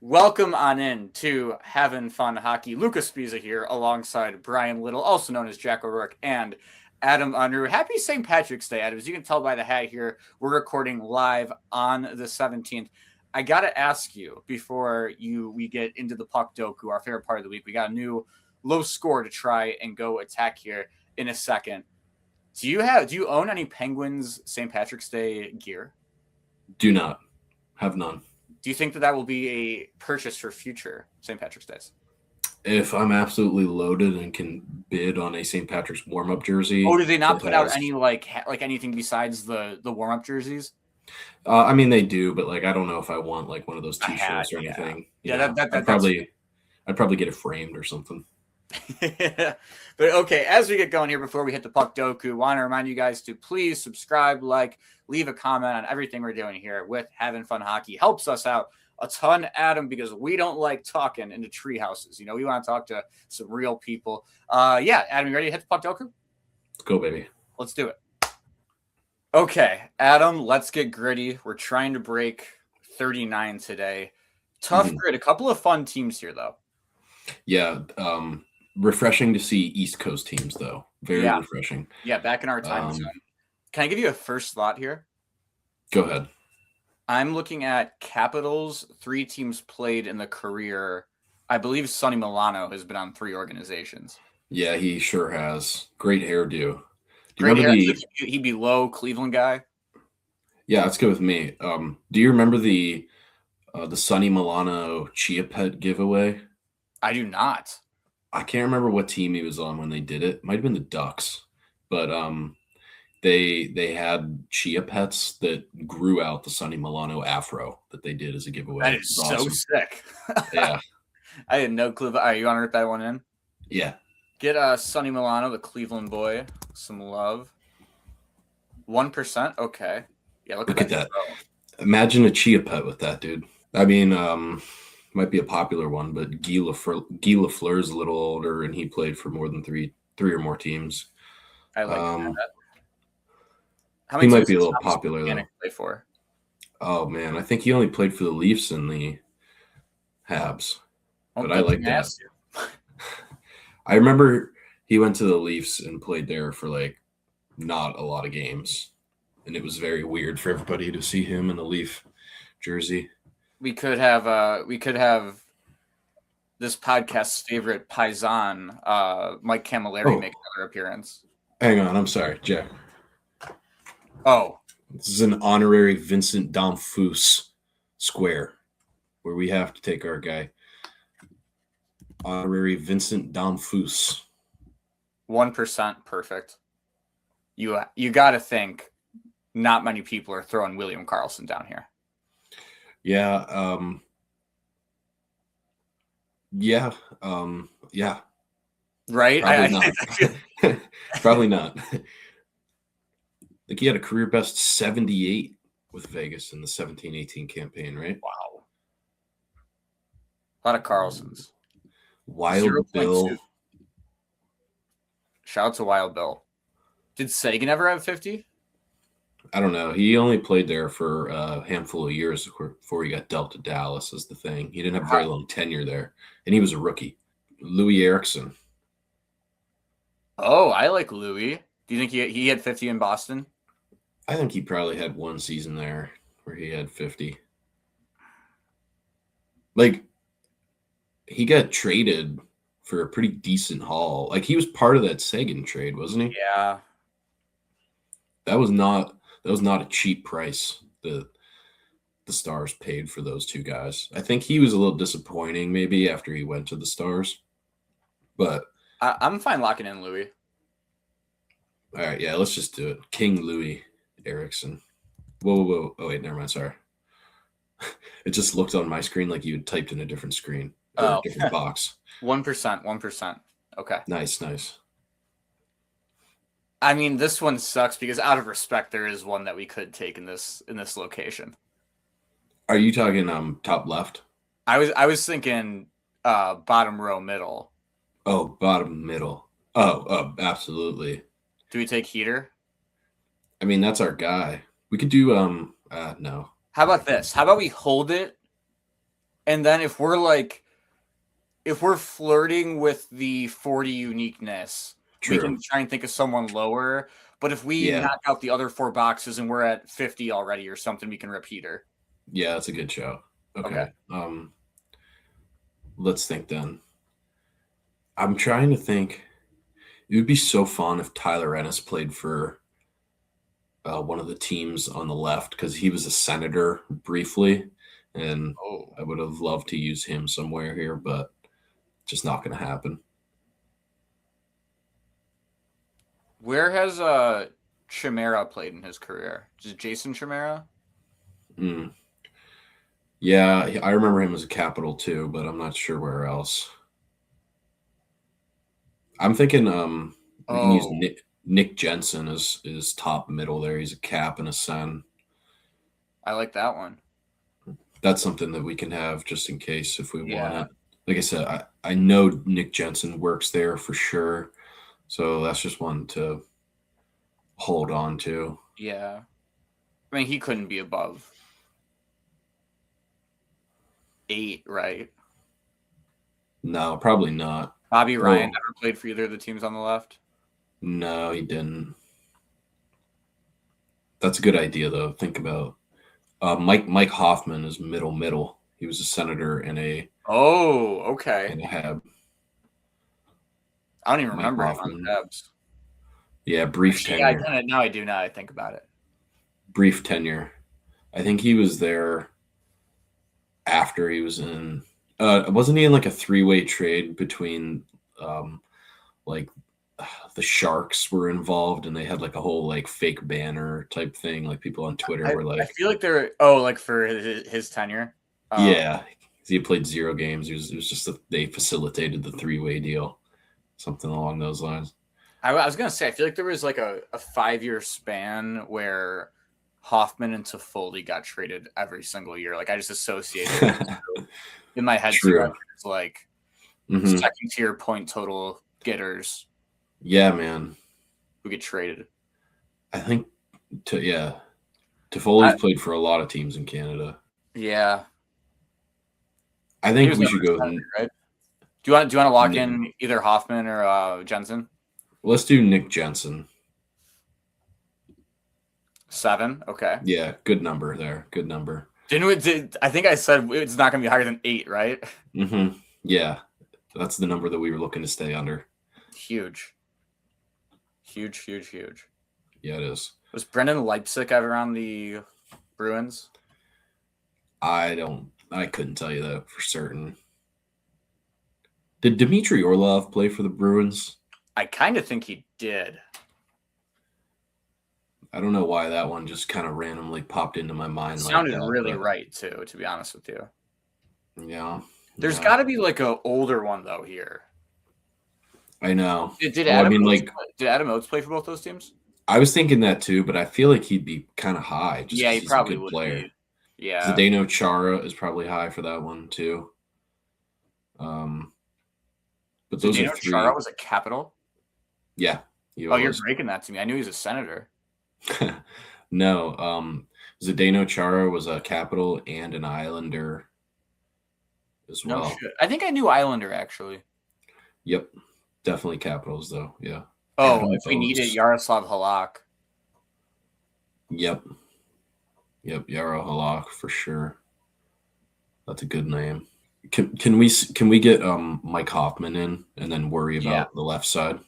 Welcome on in to Havin Fun Hockey. Lucas Spiza here alongside Brian Little, also known as Jack O'Rourke, and Adam Unruh. Happy St. Patrick's Day, Adam. As you can tell by the hat here, we're recording live on the 17th. I got to ask you before we get into the Puckdoku, our favorite part of the week. We got a new low score to try and go attack here in a second. Do you own any Penguins St. Patrick's Day gear? Do not. Have none. Do you think that will be a purchase for future St. Patrick's Days? If I'm absolutely loaded and can bid on a St. Patrick's warm-up jersey. Oh, did they not put out any like anything besides the warm-up jerseys? I mean, they do, but I don't know if I want one of those T-shirts or anything. Yeah, I'd probably get it framed or something. But okay, as we get going here, before we hit the Puckdoku, want to remind you guys to please subscribe, leave a comment on everything we're doing here with Having Fun Hockey. Helps us out a ton, Adam, because we don't like talking into tree houses. We want to talk to some real people. Adam, you ready to hit the Puckdoku? Let's go, baby. Let's do it. Okay, Adam, let's get gritty. We're trying to break 39 today. Tough grid. A couple of fun teams here, though. Yeah, refreshing to see East Coast teams, though. Very refreshing. Yeah, back in our time zone. Can I give you a first thought here? Go ahead. I'm looking at Capitals, 3 teams played in the career. I believe Sonny Milano has been on 3 organizations. Yeah, he sure has. Great hairdo. He'd be low Cleveland guy? Yeah, that's good with me. Do you remember the Sonny Milano Chia Pet giveaway? I do not. I can't remember what team he was on when they did it. Might have been the Ducks, but they had Chia Pets that grew out the Sonny Milano afro that they did as a giveaway. That is so sick. Yeah, I had no clue. All right, you want to rip that one in? Yeah. Get Sonny Milano, the Cleveland boy, some love. 1%. Okay. Yeah, look at that. Imagine a Chia Pet with that, dude. I mean, might be a popular one, but Guy Lafleur is a little older, and he played for more than three or more teams. I like that. He might be a little popular, though. Play for? Oh, man. I think he only played for the Leafs and the Habs. But I like that. I remember he went to the Leafs and played there for, not a lot of games. And it was very weird for everybody to see him in the Leaf jersey. We could have this podcast's favorite Paisan, Mike Camilleri, make another appearance. Hang on, I'm sorry, Jack. Oh. This is an honorary Vincent D'Amfous square where we have to take our guy. Honorary Vincent D'Amfous. 1% perfect. You got to think not many people are throwing William Karlsson down here. Yeah. Yeah. Right? Probably not. I think he had a career best 78 with Vegas in the 17-18 campaign, right? Wow. A lot of Karlssons. Wild Bill. Shout out to Wild Bill. Did Sagan ever have 50? I don't know. He only played there for a handful of years before he got dealt to Dallas is the thing. He didn't have very long tenure there, and he was a rookie. Louis Eriksson. Oh, I like Louis. Do you think he had 50 in Boston? I think he probably had one season there where he had 50. He got traded for a pretty decent haul. He was part of that Sagan trade, wasn't he? Yeah. That was not a cheap price that the Stars paid for those two guys. I think he was a little disappointing maybe after he went to the Stars. But I'm fine locking in Louis. All right, yeah, let's just do it. King Louis Eriksson. Whoa. Oh, wait, never mind. Sorry. It just looked on my screen like you had typed in a different screen. A different box. 1%. Okay. Nice. I mean, this one sucks because out of respect, there is one that we could take in this location. Are you talking top left? I was thinking bottom row middle. Oh, bottom middle. Oh, absolutely. Do we take Heater? I mean, that's our guy. We could do no. How about this? How about we hold it And then if we're flirting with the 40 uniqueness, True. we can try and think of someone lower. But if we knock out the other 4 boxes and we're at 50 already or something, we can repeat her. Yeah, that's a good show. Okay. Let's think then. I'm trying to think. It would be so fun if Tyler Ennis played for one of the teams on the left, because he was a Senator briefly, and I would have loved to use him somewhere here, but just not going to happen. Where has Chimera played in his career? Is it Jason Chimera? Yeah, I remember him as a Capital too, but I'm not sure where else. I'm thinking we can use Nick Jensen as top middle there. He's a Cap and a Sen. I like that one. That's something that we can have just in case if we want it. Like I said, I know Nick Jensen works there for sure. So that's just one to hold on to. Yeah. I mean, he couldn't be above 8, right? No, probably not. Bobby Ryan never played for either of the teams on the left? No, he didn't. That's a good idea, though. Think about Mike Hoffman is middle. He was a Senator and a and a Hab. I don't even remember him on the Habs. Yeah, brief tenure. Now I do. Now I think about it. Brief tenure. I think he was there after he was in. Wasn't he in like a 3-way trade between, like the Sharks were involved, and they had like a whole like fake banner type thing. Like people on Twitter were like, I feel like they're like for his tenure. Yeah, he played 0 games. It was just that they facilitated the 3-way deal, something along those lines. I was gonna say, I feel like there was like a 5-year span where Hoffman and Toffoli got traded every single year. Like I just associated in my head it's like second tier point total getters. Yeah, man. Who get traded. I think Toffoli's played for a lot of teams in Canada. Yeah. I think we should go. Right? Do you want to lock in either Hoffman or Jensen? Let's do Nick Jensen. 7. Okay. Yeah, good number there. Good number. I think I said it's not going to be higher than 8, right? Mm-hmm. Yeah, that's the number that we were looking to stay under. Huge. Yeah, it is. Was Brendan Leipzig ever on the Bruins? I couldn't tell you that for certain. Did Dmitry Orlov play for the Bruins? I kind of think he did. I don't know why that one just kind of randomly popped into my mind. It sounded really right, too, to be honest with you. Yeah. There's got to be like an older one, though, here. I know. Did Adam Oates play for both those teams? I was thinking that, too, but I feel like he'd be kind of high. Just he probably would player. Be. Yeah. Zdeno Chara is probably high for that one, too. But those are 3. Chara was a Capital? Yeah. You're breaking that to me. I knew he was a Senator. No. Zdeno Chara was a Capital and an Islander as well. No shit. I think I knew Islander, actually. Yep. Definitely Capitals, though. Yeah. If we need it, Yaroslav Halak. Yep. Yaro Halak for sure. That's a good name. Can we get Mike Hoffman in and then worry about the left side?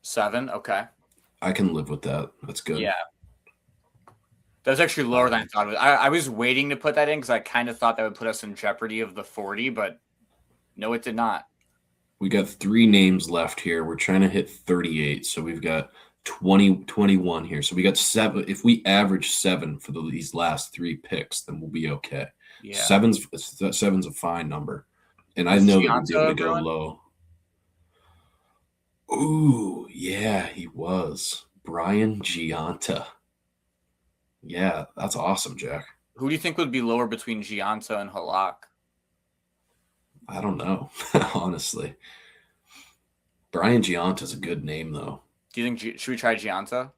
$7, okay. I can live with that. That's good. Yeah. That's actually lower than I thought it was. I was waiting to put that in because I kind of thought that would put us in jeopardy of the 40, but no, it did not. We got 3 names left here. We're trying to hit 38, so we've got 21 here. So we got 7. If we average 7 for these last 3 picks, then we'll be okay. Yeah. 7's a fine number, and I know that we'll be able to go low. Ooh, yeah, he was Brian Gianta. Yeah, that's awesome, Jack. Who do you think would be lower between Gianta and Halak? I don't know, honestly. Brian Gianta's a good name, though. Do you think should we try Gianta?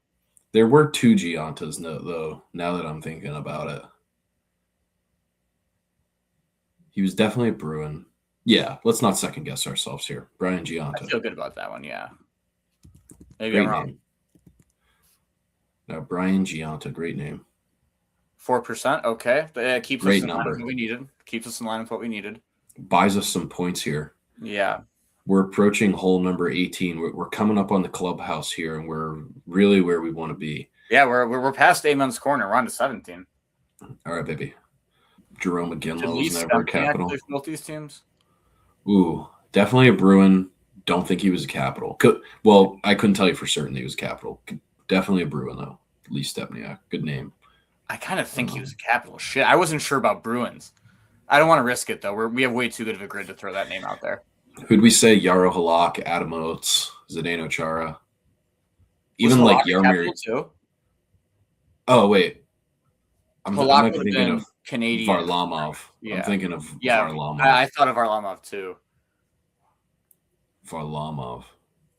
There were 2 Giantas, though, now that I'm thinking about it. He was definitely a Bruin. Yeah, let's not second guess ourselves here. Brian Gianta. I feel good about that one, yeah. Maybe Great I'm wrong. name. No, Brian Gianta, great name. 4%, okay. That keeps Great us in line number. with what we needed. Keeps us in line with what we needed. Buys us some points here. Yeah. We're approaching hole number 18. We're coming up on the clubhouse here, and we're really where we want to be. Yeah, we're past Amen's corner. We're on to 17. All right, baby. Jerome McGinley was never a Capital. Built these teams. Ooh, definitely a Bruin. Don't think he was a Capital. Well, I couldn't tell you for certain he was a Capital. Definitely a Bruin, though. Lee Stepniak. Good name. I kind of think he was a Capital. Shit, I wasn't sure about Bruins. I don't want to risk it, though. We have way too good of a grid to throw that name out there. Who'd we say? Yaro Halak, Adam Oates, Zdeno Chara. Even like Yarmir. Too? Oh, wait. I might be thinking of Canadian. Varlamov. Yeah. I'm thinking of Varlamov. I thought of Varlamov, too. Varlamov.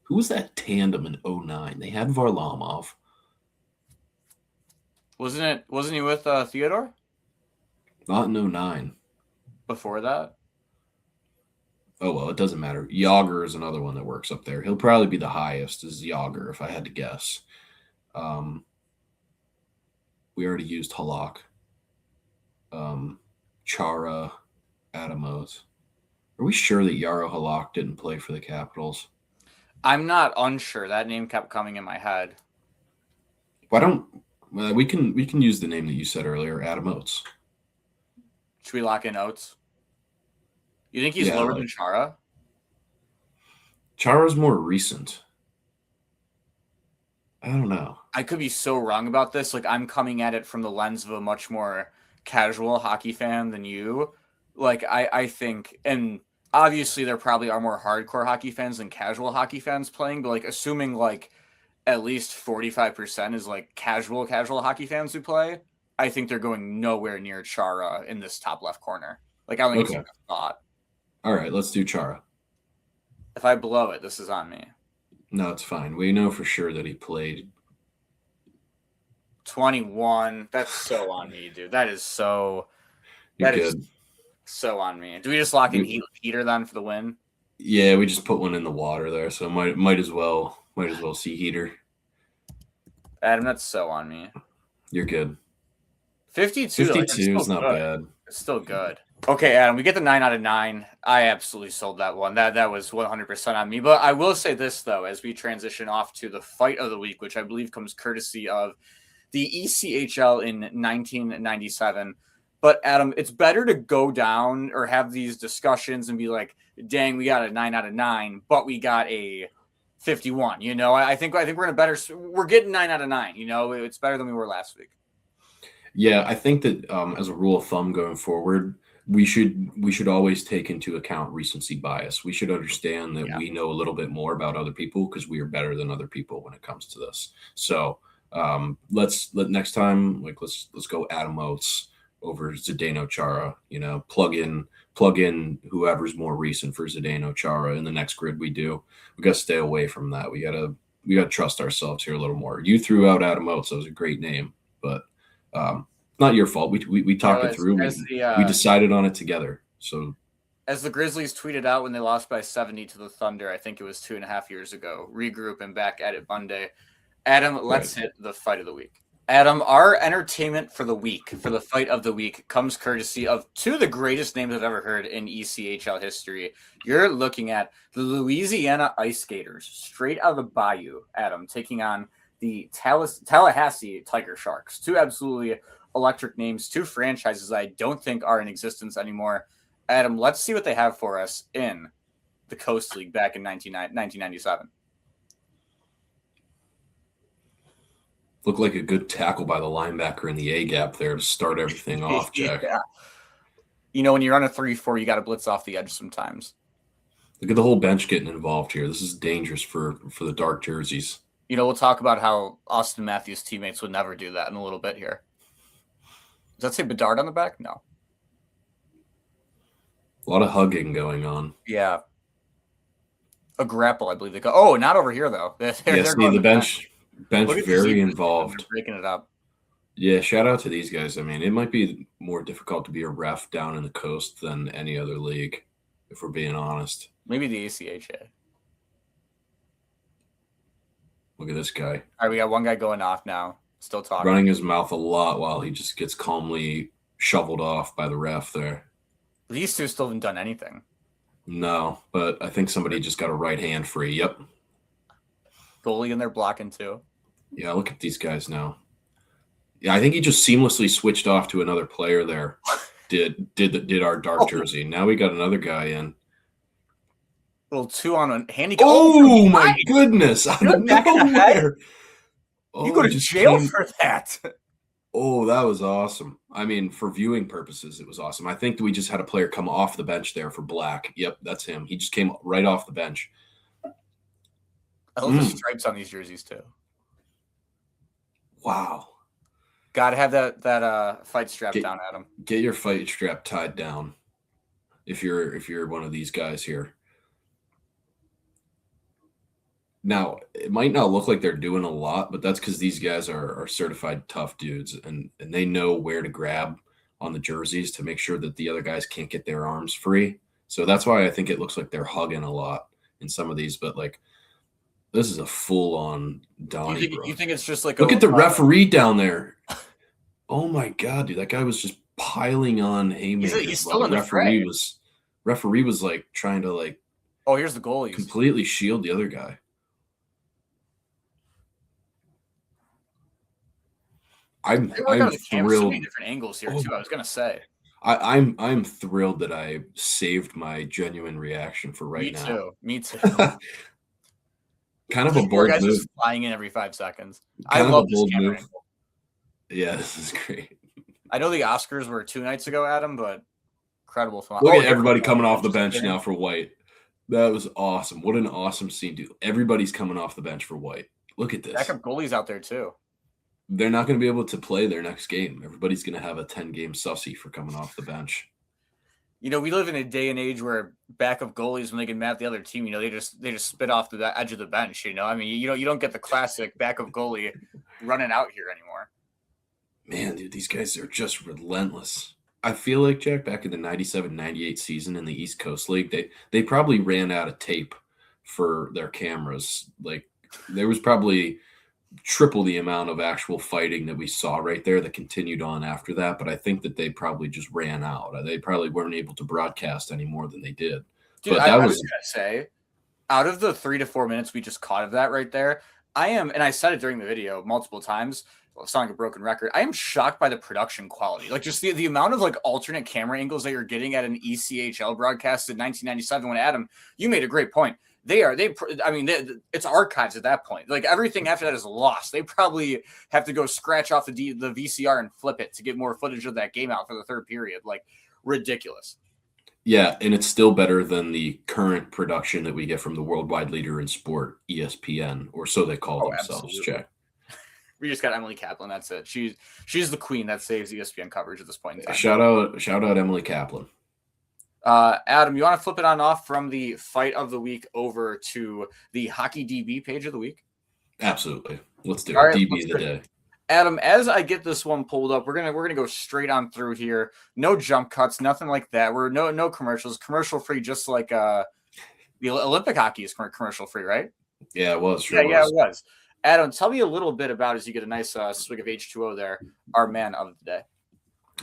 Who was that tandem in 2009? They had Varlamov. Wasn't he with Theodore? Not in 2009. Before that? Oh, well, it doesn't matter. Yager is another one that works up there. He'll probably be the highest is Yager, if I had to guess. We already used Halak. Chara, Adamos. Are we sure that Yaro Halak didn't play for the Capitals? I'm not unsure. That name kept coming in my head. Why don't we can use the name that you said earlier, Adam Oates. Should we lock in Oates? You think he's lower than Chara? Chara's more recent. I don't know. I could be so wrong about this. Like, I'm coming at it from the lens of a much more casual hockey fan than you. Like, I think, and obviously there probably are more hardcore hockey fans than casual hockey fans playing, but like assuming like at least 45% is like casual hockey fans who play, I think they're going nowhere near Chara in this top left corner. Like, I don't think it's even a thought. All right, let's do Chara. If I blow it, this is on me. No, it's fine. We know for sure that he played. 21. That's so on me, dude. That is so. You're good. So on me. Do we just lock in Heater then for the win? Yeah, we just put one in the water there, so might as well see Heater. Adam, that's so on me. You're good. 52. 52 is not bad. It's still good. Okay, Adam, we get the 9 out of 9. I absolutely sold that one. That was 100% on me. But I will say this, though, as we transition off to the fight of the week, which I believe comes courtesy of the ECHL in 1997. But, Adam, it's better to go down or have these discussions and be like, dang, we got a 9 out of 9, but we got a 51. You know, I think we're in a better – we're getting 9 out of 9. You know, it's better than we were last week. Yeah, I think that as a rule of thumb going forward – we should always take into account recency bias. We should understand that we know a little bit more about other people because we are better than other people when it comes to this. So let's next time, like let's go Adam Oates over Zdeno Chara. You know, plug in whoever's more recent for Zdeno Chara in the next grid we do. We got to stay away from that. We gotta trust ourselves here a little more. You threw out Adam Oates. That was a great name, but not your fault. We talked it through. We decided on it together. So, as the Grizzlies tweeted out when they lost by 70 to the Thunder, I think it was 2.5 years ago, regroup and back at it Monday. Adam, let's hit the fight of the week. Adam, our entertainment for the week, for the fight of the week, comes courtesy of two of the greatest names I've ever heard in ECHL history. You're looking at the Louisiana Ice Skaters, straight out of the Bayou, Adam, taking on the Tallahassee Tiger Sharks. Two absolutely electric names, two franchises I don't think are in existence anymore. Adam, let's see what they have for us in the Coast League back in 1997. Looked like a good tackle by the linebacker in the A gap there to start everything off, Jack. Yeah. You know, when you're on a 3-4, you got to blitz off the edge sometimes. Look at the whole bench getting involved here. This is dangerous for the dark jerseys. You know, we'll talk about how Auston Matthews' teammates would never do that in a little bit here. Does that say Bedard on the back? No. A lot of hugging going on. Yeah. A grapple, I believe they go. Oh, not over here, though. The bench Bench Look at very these involved. breaking it up. Yeah, shout out to these guys. I mean, it might be more difficult to be a ref down in the coast than any other league, if we're being honest. Maybe the ACHA. Look at this guy. All right, we got one guy going off now. Still talking. Running his mouth a lot while he just gets calmly shoveled off by the ref there. These two still haven't done anything. No, but I think somebody just got a right hand free. Yep. Goalie in there blocking too. Yeah, look at these guys now. Yeah, I think he just seamlessly switched off to another player there. Did our dark jersey. Now we got another guy in. Little 2 on a handy. Oh my goodness! Out of nowhere. You go to jail for that. Oh, that was awesome. I mean, for viewing purposes, it was awesome. I think we just had a player come off the bench there for Black. Yep, that's him. He just came right off the bench. I love the stripes on these jerseys too. Wow. Got to have that fight strap down, Adam. Get your fight strap tied down. If you're one of these guys here. Now, it might not look like they're doing a lot, but that's because these guys are certified tough dudes, and they know where to grab on the jerseys to make sure that the other guys can't get their arms free. So that's why I think it looks like they're hugging a lot in some of these, but like this is a full-on Donnie. You think it's just like look at the referee down there. Oh my god, dude, that guy was just piling on haymakers. He's still in the fray. Referee was like trying to like. Oh, here's the goalies. Completely shield the other guy. I'm thrilled. So many different angles here too. I was gonna say. I'm thrilled that I saved my genuine reaction for right now. Me too. Kind of a bold guys move. Just flying in every 5 seconds. I love this camera angle. Yeah, this is great. I know the Oscars were 2 nights ago, Adam, but incredible film. Look at everybody coming off the bench now for White. That was awesome. What an awesome scene, dude. Everybody's coming off the bench for White. Look at this. Backup goalies out there too. They're not going to be able to play their next game. Everybody's going to have a 10-game sussy for coming off the bench. You know, we live in a day and age where backup goalies, when they get mad at the other team, you know, they just spit off the edge of the bench. You know, I mean, you don't get the classic backup goalie running out here anymore. Man, dude, these guys are just relentless. I feel like, Jack, back in the 97-98 season in the East Coast League, they probably ran out of tape for their cameras. Like, there was probably triple the amount of actual fighting that we saw right there that continued on after that. But I think that they probably just ran out. They probably weren't able to broadcast any more than they did. Dude, but I was going to say, out of the 3 to 4 minutes we just caught of that right there, and I said it during the video multiple times, sounding like a broken record, I am shocked by the production quality. Like just the amount of like alternate camera angles that you're getting at an ECHL broadcast in 1997 when Adam, you made a great point. It's archives at that point. Like everything after that is lost. They probably have to go scratch off the VCR and flip it to get more footage of that game out for the third period. Like ridiculous. Yeah, and it's still better than the current production that we get from the worldwide leader in sport, ESPN, or so they call themselves, absolutely. Jack. We just got Emily Kaplan. That's it. She's the queen that saves ESPN coverage at this point in time. Shout out Emily Kaplan. Adam, you want to flip it on off from the fight of the week over to the HockeyDB page of the week? Absolutely. Let's do it. Right, DB of the day. Adam, as I get this one pulled up, we're gonna go straight on through here. No jump cuts, nothing like that. We're no commercials, commercial free, just like the Olympic hockey is commercial free, right? Yeah, it was. Sure yeah, it was. Adam, tell me a little bit about, as you get a nice swig of H2O there, our man of the day.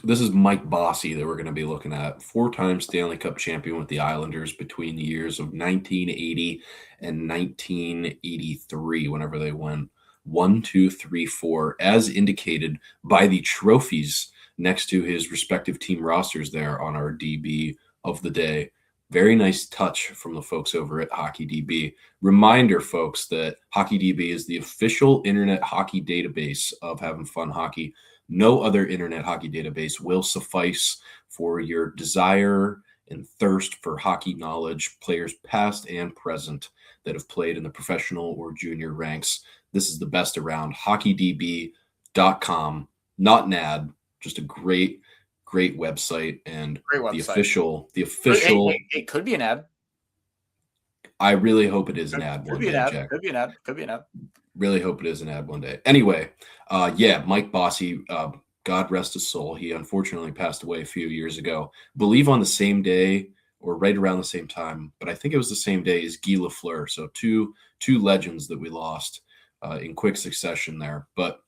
This is Mike Bossy that we're going to be looking at. 4-time Stanley Cup champion with the Islanders between the years of 1980 and 1983, whenever they won 1, 2, 3, 4, as indicated by the trophies next to his respective team rosters there on our DB of the day. Very nice touch from the folks over at HockeyDB. Reminder, folks, that HockeyDB is the official internet hockey database of Having Fun Hockey. No other internet hockey database will suffice for your desire and thirst for hockey knowledge, players past and present that have played in the professional or junior ranks. This is the best around. HockeyDB.com, not an ad, just a great website, and the official. It could be an ad. I really hope it is an ad. Could be an ad. Really hope it is an ad one day. Anyway, Mike Bossy, God rest his soul. He unfortunately passed away a few years ago. Believe on the same day or right around the same time, but I think it was the same day as Guy Lafleur. So two legends that we lost in quick succession there. But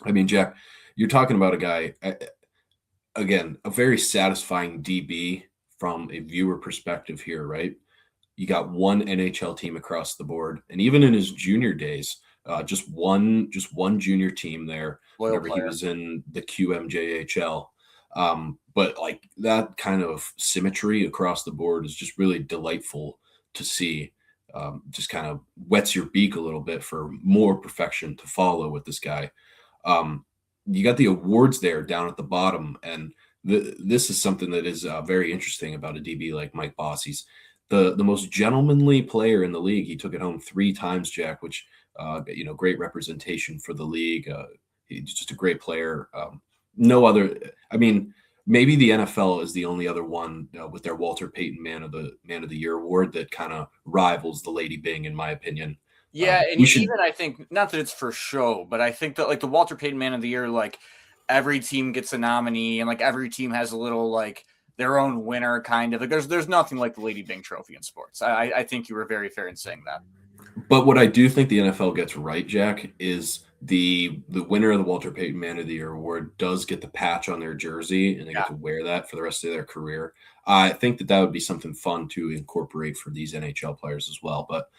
I mean, Jack, you're talking about a guy, again, a very satisfying DB from a viewer perspective here, right? You got one NHL team across the board, and even in his junior days, just one junior team there. Loyal whenever player. He was in the QMJHL. But like that kind of symmetry across the board is just really delightful to see. Just kind of wets your beak a little bit for more perfection to follow with this guy. You got the awards there down at the bottom, and this is something that is very interesting about a DB like Mike Bossy's. The most gentlemanly player in the league. He took it home 3 times, Jack, which great representation for the league. He's just a great player. No other. I mean, maybe the NFL is the only other one with their Walter Payton Man of the Year award that kind of rivals the Lady Byng, in my opinion. Yeah, and even I think, not that it's for show, but I think that like the Walter Payton Man of the Year, like every team gets a nominee, and like every team has a little like their own winner, kind of. Like there's nothing like the Lady Byng Trophy in sports. I think you were very fair in saying that. But what I do think the NFL gets right, Jack, is the winner of the Walter Payton Man of the Year award does get the patch on their jersey, and they get to wear that for the rest of their career. I think that would be something fun to incorporate for these NHL players as well. But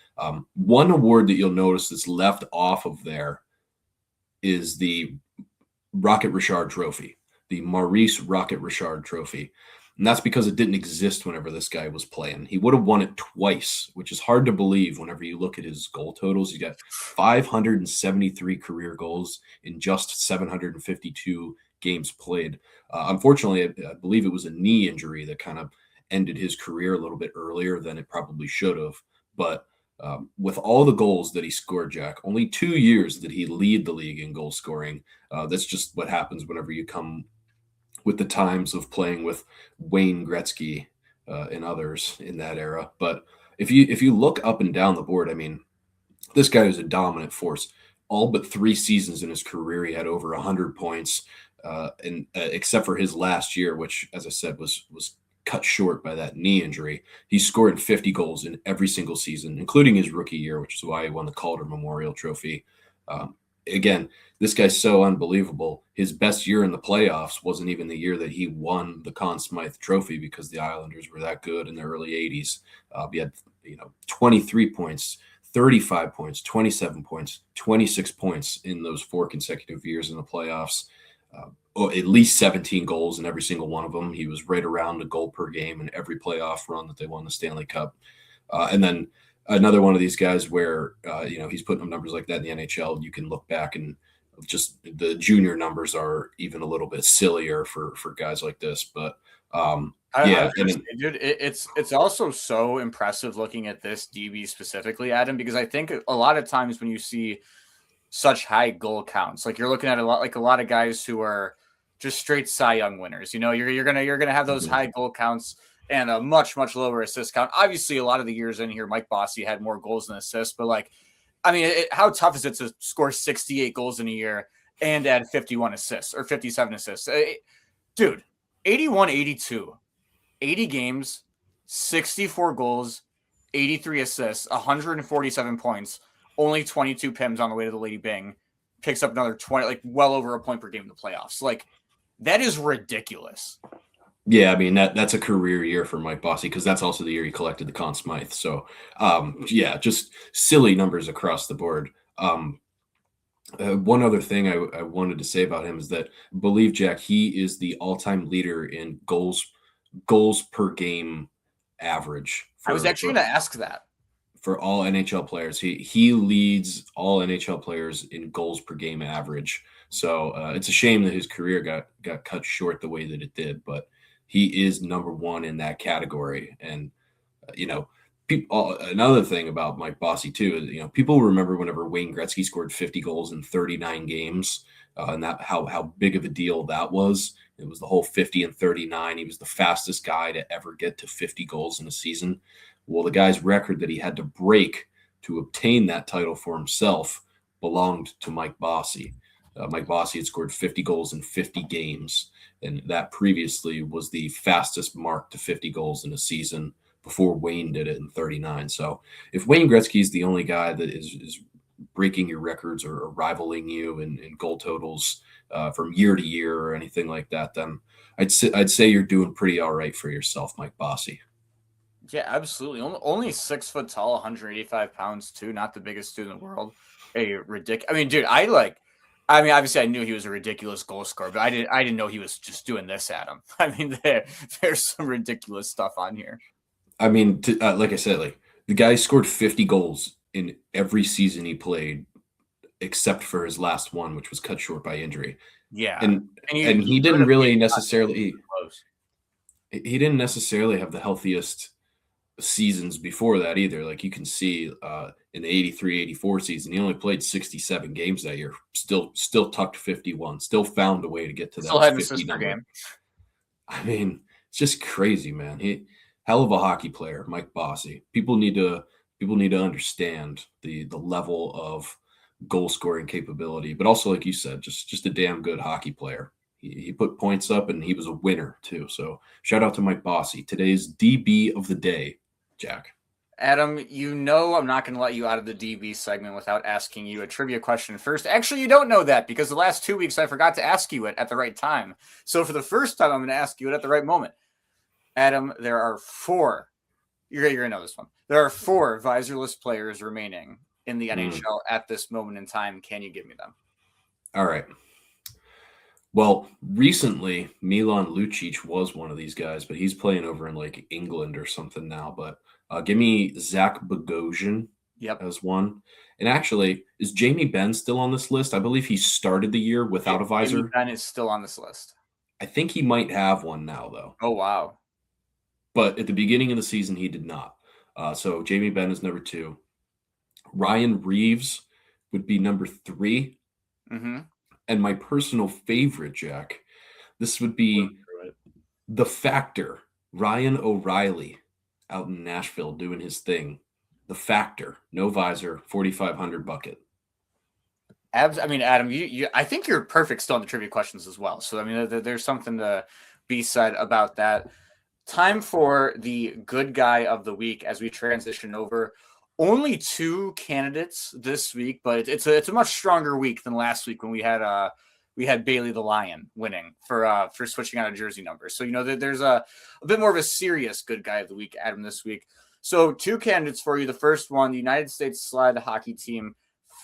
one award that you'll notice that's left off of there is the Rocket Richard Trophy, the Maurice Rocket Richard Trophy. And that's because it didn't exist whenever this guy was playing. He would have won it twice, which is hard to believe whenever you look at his goal totals. He got 573 career goals in just 752 games played. Unfortunately, I believe it was a knee injury that kind of ended his career a little bit earlier than it probably should have. But with all the goals that he scored, Jack, only 2 years did he lead the league in goal scoring. That's just what happens whenever you come with the times of playing with Wayne Gretzky and others in that era. But if you look up and down the board, I mean, this guy is a dominant force. All but 3 seasons in his career, he had over 100 points, and except for his last year, which, as I said, was cut short by that knee injury. He scored 50 goals in every single season, including his rookie year, which is why he won the Calder Memorial Trophy. Again, this guy's so unbelievable. His best year in the playoffs wasn't even the year that he won the Conn Smythe Trophy because the Islanders were that good in the early 80s. He had 23 points, 35 points, 27 points, 26 points in those 4 consecutive years in the playoffs. At least 17 goals in every single one of them. He was right around a goal per game in every playoff run that they won the Stanley Cup. And then another one of these guys where, he's putting up numbers like that in the NHL. You can look back and just the junior numbers are even a little bit sillier for guys like this. But dude, it's also so impressive looking at this DB specifically, Adam, because I think a lot of times when you see such high goal counts, like you're looking at a lot of guys who are just straight Cy Young winners. You're gonna have those high goal counts and a much, much lower assist count. Obviously, a lot of the years in here, Mike Bossy had more goals than assists, but like, I mean, how tough is it to score 68 goals in a year and add 51 assists or 57 assists? Dude, 81, 82, 80 games, 64 goals, 83 assists, 147 points, only 22 PIMs on the way to the Lady Byng, picks up another 20, like well over a point per game in the playoffs. Like, that is ridiculous. Yeah, I mean, that's a career year for Mike Bossy because that's also the year he collected the Conn Smythe. So, just silly numbers across the board. One other thing I wanted to say about him is that I believe, Jack, he is the all-time leader in goals per game average. I was actually going to ask that. For all NHL players. He leads all NHL players in goals per game average. So it's a shame that his career got cut short the way that it did, but he is number 1 in that category. And, another thing about Mike Bossy too is, people remember whenever Wayne Gretzky scored 50 goals in 39 games and that how big of a deal that was. It was the whole 50 and 39. He was the fastest guy to ever get to 50 goals in a season. Well, the guy's record that he had to break to obtain that title for himself belonged to Mike Bossy. Mike Bossy had scored 50 goals in 50 games, and that previously was the fastest mark to 50 goals in a season before Wayne did it in 39. So if Wayne Gretzky is the only guy that is breaking your records or rivaling you in goal totals from year to year or anything like that, then I'd say you're doing pretty all right for yourself, Mike Bossy. Yeah, absolutely. Only 6 foot tall, 185 pounds too. Not the biggest dude in the world. A ridiculous. I mean, dude, I mean, obviously, I knew he was a ridiculous goal scorer, but I didn't know he was just doing this at him. I mean, there's some ridiculous stuff on here. I mean, like I said, like the guy scored 50 goals in every season he played, except for his last one, which was cut short by injury. Yeah, and he didn't really necessarily. He didn't necessarily have the healthiest seasons before that either. Like you can see in the 83-84 season, he only played 67 games that year. Still tucked 51. Still found a way to get to that 50 number. Game. I mean, it's just crazy, man. He hell of a hockey player, Mike Bossy. People need to understand the level of goal scoring capability, but also, like you said, just a damn good hockey player. He put points up, and he was a winner too. So shout out to Mike Bossy. Today's DB of the day, Jack. Adam, you know I'm not going to let you out of the DB segment without asking you a trivia question first. Actually, you don't know that because the last 2 weeks I forgot to ask you it at the right time. So for the first time, I'm going to ask you it at the right moment. Adam, there are 4. You're going to know this one. There are 4 visorless players remaining in the NHL at this moment in time. Can you give me them? All right. Well, recently, Milan Lucic was one of these guys, but he's playing over in like England or something now. But give me Zach Bogosian as one. And actually, is Jamie Benn still on this list? I believe he started the year without a visor. Jamie Benn is still on this list. I think he might have one now, though. Oh, wow. But at the beginning of the season, he did not. So Jamie Benn is number 2. Ryan Reeves would be number 3. Mm-hmm. And my personal favorite, Jack, this would be the Factor, Ryan O'Reilly out in Nashville doing his thing. The Factor, no visor, 4,500 bucket. I mean, Adam, I think you're perfect still on the trivia questions as well. So, I mean, there's something to be said about that. Time for the good guy of the week as we transition over. Only 2 candidates this week, but it's a much stronger week than last week when we had Bailey the Lion winning for switching out a jersey number. So, you know, there's a bit more of a serious good guy of the week, Adam, this week. So 2 candidates for you. The first one, the United States sled hockey team,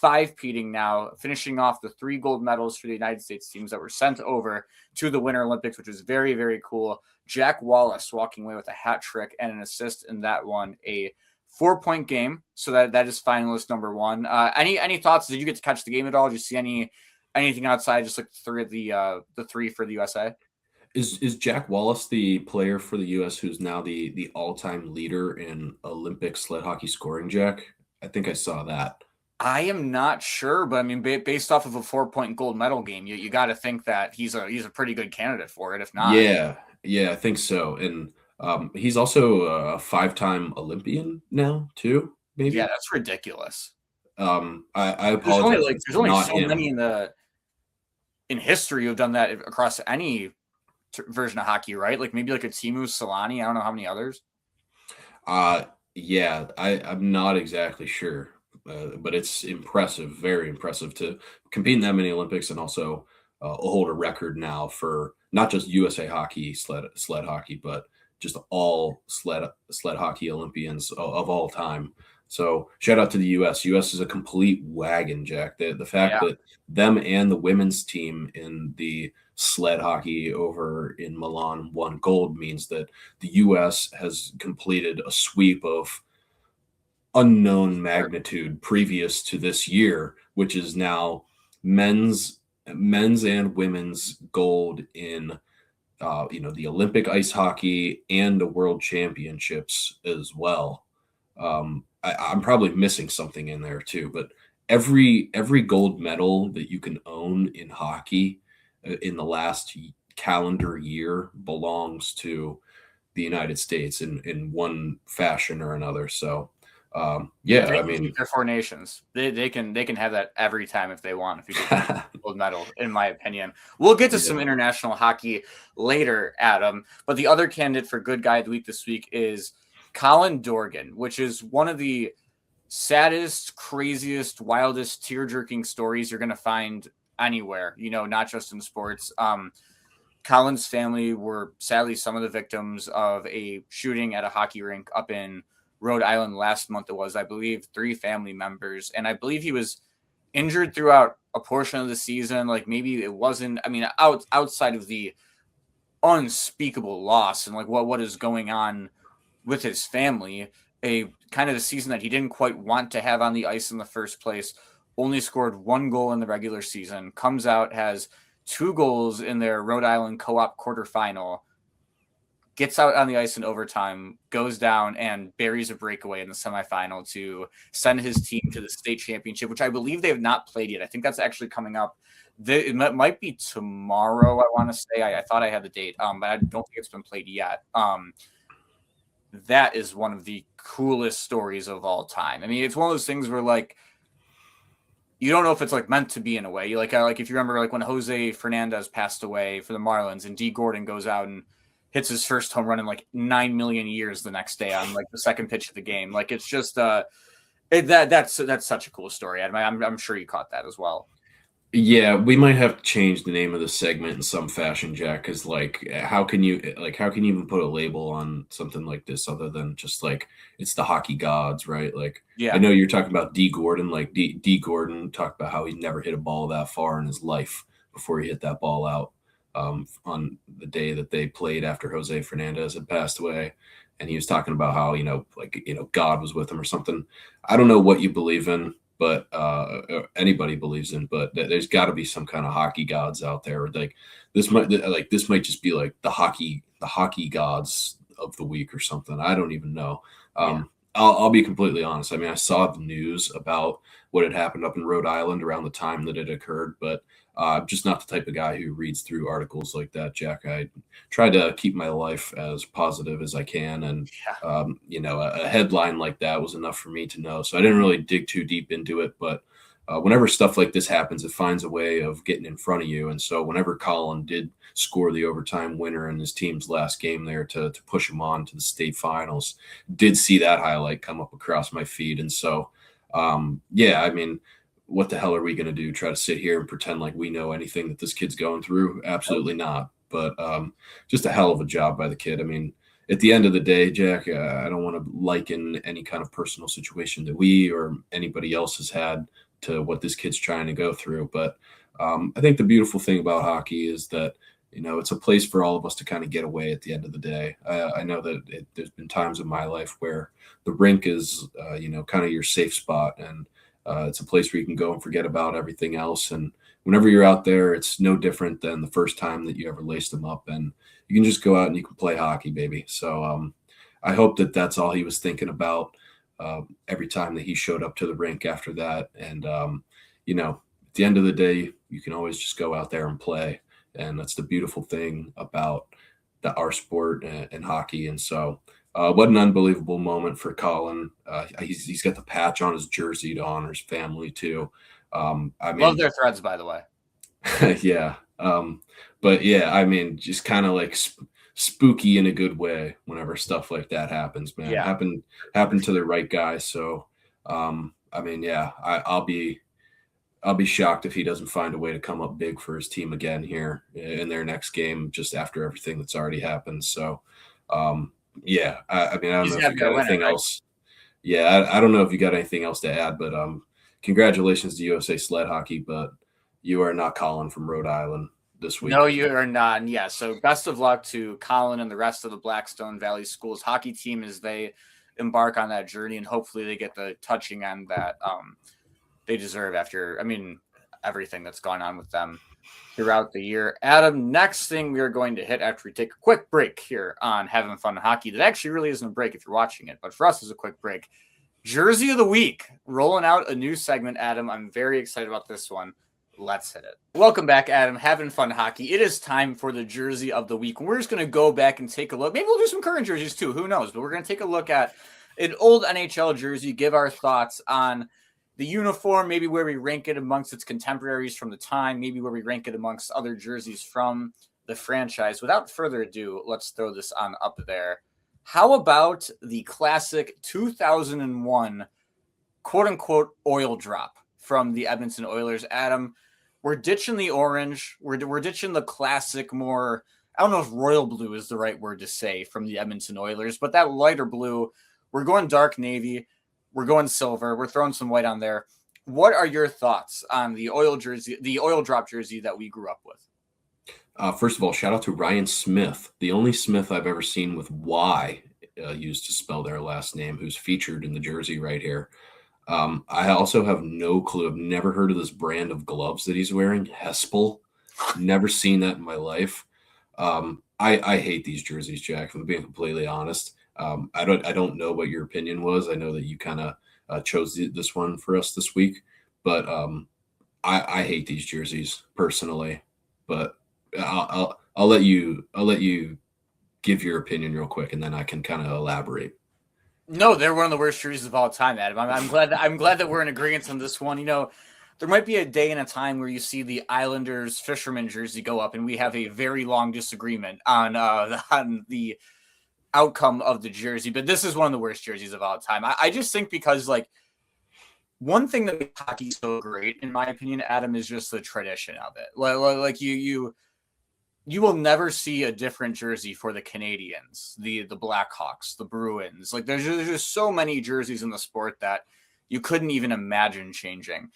5-peating now, finishing off the 3 gold medals for the United States teams that were sent over to the Winter Olympics, which is very, very cool. Jack Wallace walking away with a hat trick and an assist in that one, a 4-point game. So that is finalist number 1. Any thoughts? Did you get to catch the game at all? Did you see anything outside just like the 3 for the USA? Is Jack Wallace the player for the US who's now the all-time leader in Olympic sled hockey scoring, Jack? I think I saw that. I am not sure, but I mean, based off of a 4-point gold medal game, you got to think that he's a pretty good candidate for it. If not, yeah, I think so. And he's also a 5-time Olympian now too. Maybe. Yeah, that's ridiculous. I apologize. There's only so many in history who've done that across any version of hockey, right? Like maybe like a Teemu Selanne. I don't know how many others. Yeah, I'm not exactly sure. But it's impressive, very impressive to compete in that many Olympics and also hold a record now for not just USA hockey, sled hockey, but just all sled hockey Olympians of all time. So shout out to the US. US is a complete wagon, Jack. The fact that them and the women's team in the sled hockey over in Milan won gold means that the US has completed a sweep of unknown magnitude previous to this year, which is now men's and women's gold in the Olympic ice hockey and the world championships as well. I'm probably missing something in there too, but every gold medal that you can own in hockey in the last calendar year belongs to the United States in one fashion or another. So Yeah, They I can mean, keep their 4 nations. They can have that every time if they want. If you get gold medal, in my opinion, we'll get to some international hockey later, Adam. But the other candidate for good guy of the week this week is Colin Dorgan, which is one of the saddest, craziest, wildest, tear-jerking stories you're going to find anywhere. Not just in sports. Colin's family were sadly some of the victims of a shooting at a hockey rink up in Rhode Island last month. It was, I believe, 3 family members. And I believe he was injured throughout a portion of the season. Like maybe it wasn't, outside of the unspeakable loss and like what is going on with his family, a kind of the season that he didn't quite want to have on the ice in the first place, only scored 1 goal in the regular season, comes out, has 2 goals in their Rhode Island co-op quarterfinal, gets out on the ice in overtime, goes down and buries a breakaway in the semifinal to send his team to the state championship, which I believe they have not played yet. I think that's actually coming up. It might be tomorrow, I want to say. I thought I had the date, but I don't think it's been played yet. That is one of the coolest stories of all time. I mean, it's one of those things where like you don't know if it's like meant to be in a way. Like if you remember like when Jose Fernandez passed away for the Marlins and D Gordon goes out and hits his first home run in like 9 million years the next day on like the second pitch of the game. Like it's just that's such a cool story. I'm sure you caught that as well. Yeah, we might have to change the name of the segment in some fashion, Jack, because like how can you even put a label on something like this other than just like it's the hockey gods, right? Like Yeah. I know you're talking about D Gordon, like D Gordon talked about how he never hit a ball that far in his life before he hit that ball out on the day that they played after Jose Fernandez had passed away. And he was talking about how, God was with him or something. I don't know what you believe in, but anybody believes in, but there's got to be some kind of hockey gods out there. Like this might just be like the hockey gods of the week or something. I don't even know. I'll be completely honest. I mean, I saw the news about what had happened up in Rhode Island around the time that it occurred, but I'm just not the type of guy who reads through articles like that, Jack. I try to keep my life as positive as I can. And, a headline like that was enough for me to know. So I didn't really dig too deep into it. But whenever stuff like this happens, it finds a way of getting in front of you. And so whenever Colin did score the overtime winner in his team's last game there to push him on to the state finals, did see that highlight come up across my feed. And so, I mean, what the hell are we going to do? Try to sit here and pretend like we know anything that this kid's going through? Absolutely not. But just a hell of a job by the kid. I mean, at the end of the day, Jack, I don't want to liken any kind of personal situation that we or anybody else has had to what this kid's trying to go through. But I think the beautiful thing about hockey is that, it's a place for all of us to kind of get away at the end of the day. I know that there's been times in my life where the rink is, kind of your safe spot. And it's a place where you can go and forget about everything else. And whenever you're out there, it's no different than the first time that you ever laced them up. And you can just go out and you can play hockey, baby. So I hope that that's all he was thinking about every time that he showed up to the rink after that. And, at the end of the day, you can always just go out there and play. And that's the beautiful thing about our sport and hockey. And so what an unbelievable moment for Colin. He's got the patch on his jersey to honor his family too. Love their threads, by the way. Yeah. But yeah, I mean, just kind of like spooky in a good way whenever stuff like that happens, man. Yeah. Happened to the right guy. So, I'll be shocked if he doesn't find a way to come up big for his team again here in their next game, just after everything that's already happened. So, I don't know if you got anything else. Yeah, I don't know if you got anything else to add, but congratulations to USA Sled Hockey, but you are not Colin from Rhode Island this week. No, you are not. And yeah, so best of luck to Colin and the rest of the Blackstone Valley Schools hockey team as they embark on that journey, and hopefully they get the touching end that they deserve after, everything that's gone on with them throughout the year. Adam, next thing we are going to hit after we take a quick break here on Having Fun Hockey. That actually really isn't a break if you're watching it, but for us, it's a quick break. Jersey of the Week, rolling out a new segment, Adam. I'm very excited about this one. Let's hit it. Welcome back, Adam. Having Fun Hockey. It is time for the Jersey of the Week. We're just going to go back and take a look. Maybe we'll do some current jerseys too. Who knows? But we're going to take a look at an old NHL jersey, give our thoughts on the uniform, maybe where we rank it amongst its contemporaries from the time, maybe where we rank it amongst other jerseys from the franchise. Without further ado, let's throw this on up there. How about the classic 2001 quote unquote oil drop from the Edmonton Oilers? Adam, we're ditching the orange. We're ditching the classic, more, I don't know if royal blue is the right word to say from the Edmonton Oilers, but that lighter blue. We're going dark navy. We're going silver. We're throwing some white on there. What are your thoughts on the oil drop jersey that we grew up with? First of all, shout out to Ryan Smith, the only Smith I've ever seen with Y used to spell their last name, who's featured in the jersey right here. I also have no clue. I've never heard of this brand of gloves that he's wearing. Hespel. Never seen that in my life. I hate these jerseys, Jack, if I'm being completely honest. I don't know what your opinion was. I know that you kind of chose this one for us this week, but I hate these jerseys personally. But I'll let you give your opinion real quick, and then I can kind of elaborate. No, they're one of the worst jerseys of all time, Adam. I'm glad that we're in agreement on this one. You know, there might be a day and a time where you see the Islanders fisherman jersey go up, and we have a very long disagreement on the outcome of the jersey. But this is one of the worst jerseys of all time. I just think because, like, one thing that makes hockey so great, in my opinion, Adam, is just the tradition of it. Like you will never see a different jersey for the Canadians, the Blackhawks, the Bruins. Like there's just so many jerseys in the sport that you couldn't even imagine changing.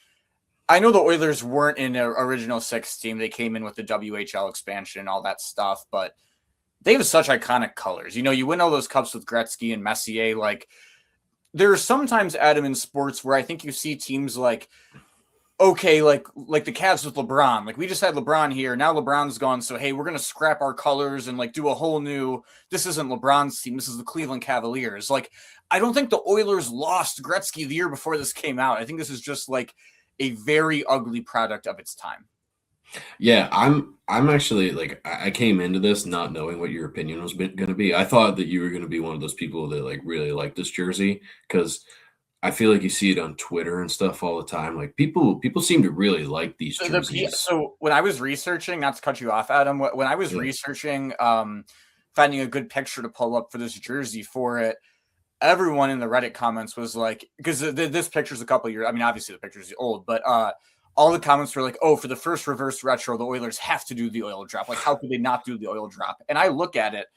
I know the Oilers weren't in their original 6 team. They came in with the WHL expansion and all that stuff, but they have such iconic colors. You know, you win all those cups with Gretzky and Messier. Like there are sometimes, Adam, in sports where I think you see teams like, okay, like the Cavs with LeBron. Like we just had LeBron here. Now LeBron's gone. So, hey, we're going to scrap our colors and like do a whole new, this isn't LeBron's team. This is the Cleveland Cavaliers. Like, I don't think the Oilers lost Gretzky the year before this came out. I think this is just like a very ugly product of its time. Yeah, I'm actually like, I came into this not knowing what your opinion was going to be. I thought that you were going to be one of those people that like really like this jersey, because I feel like you see it on Twitter and stuff all the time. Like people seem to really like these jerseys. So when I was researching, not to cut you off, Adam, when I was researching, finding a good picture to pull up for this jersey for it, everyone in the Reddit comments was like, because this picture's a couple years. I mean, obviously the picture's old, but all the comments were like, oh, for the first reverse retro, the Oilers have to do the oil drop. Like, how could they not do the oil drop? And I look at it,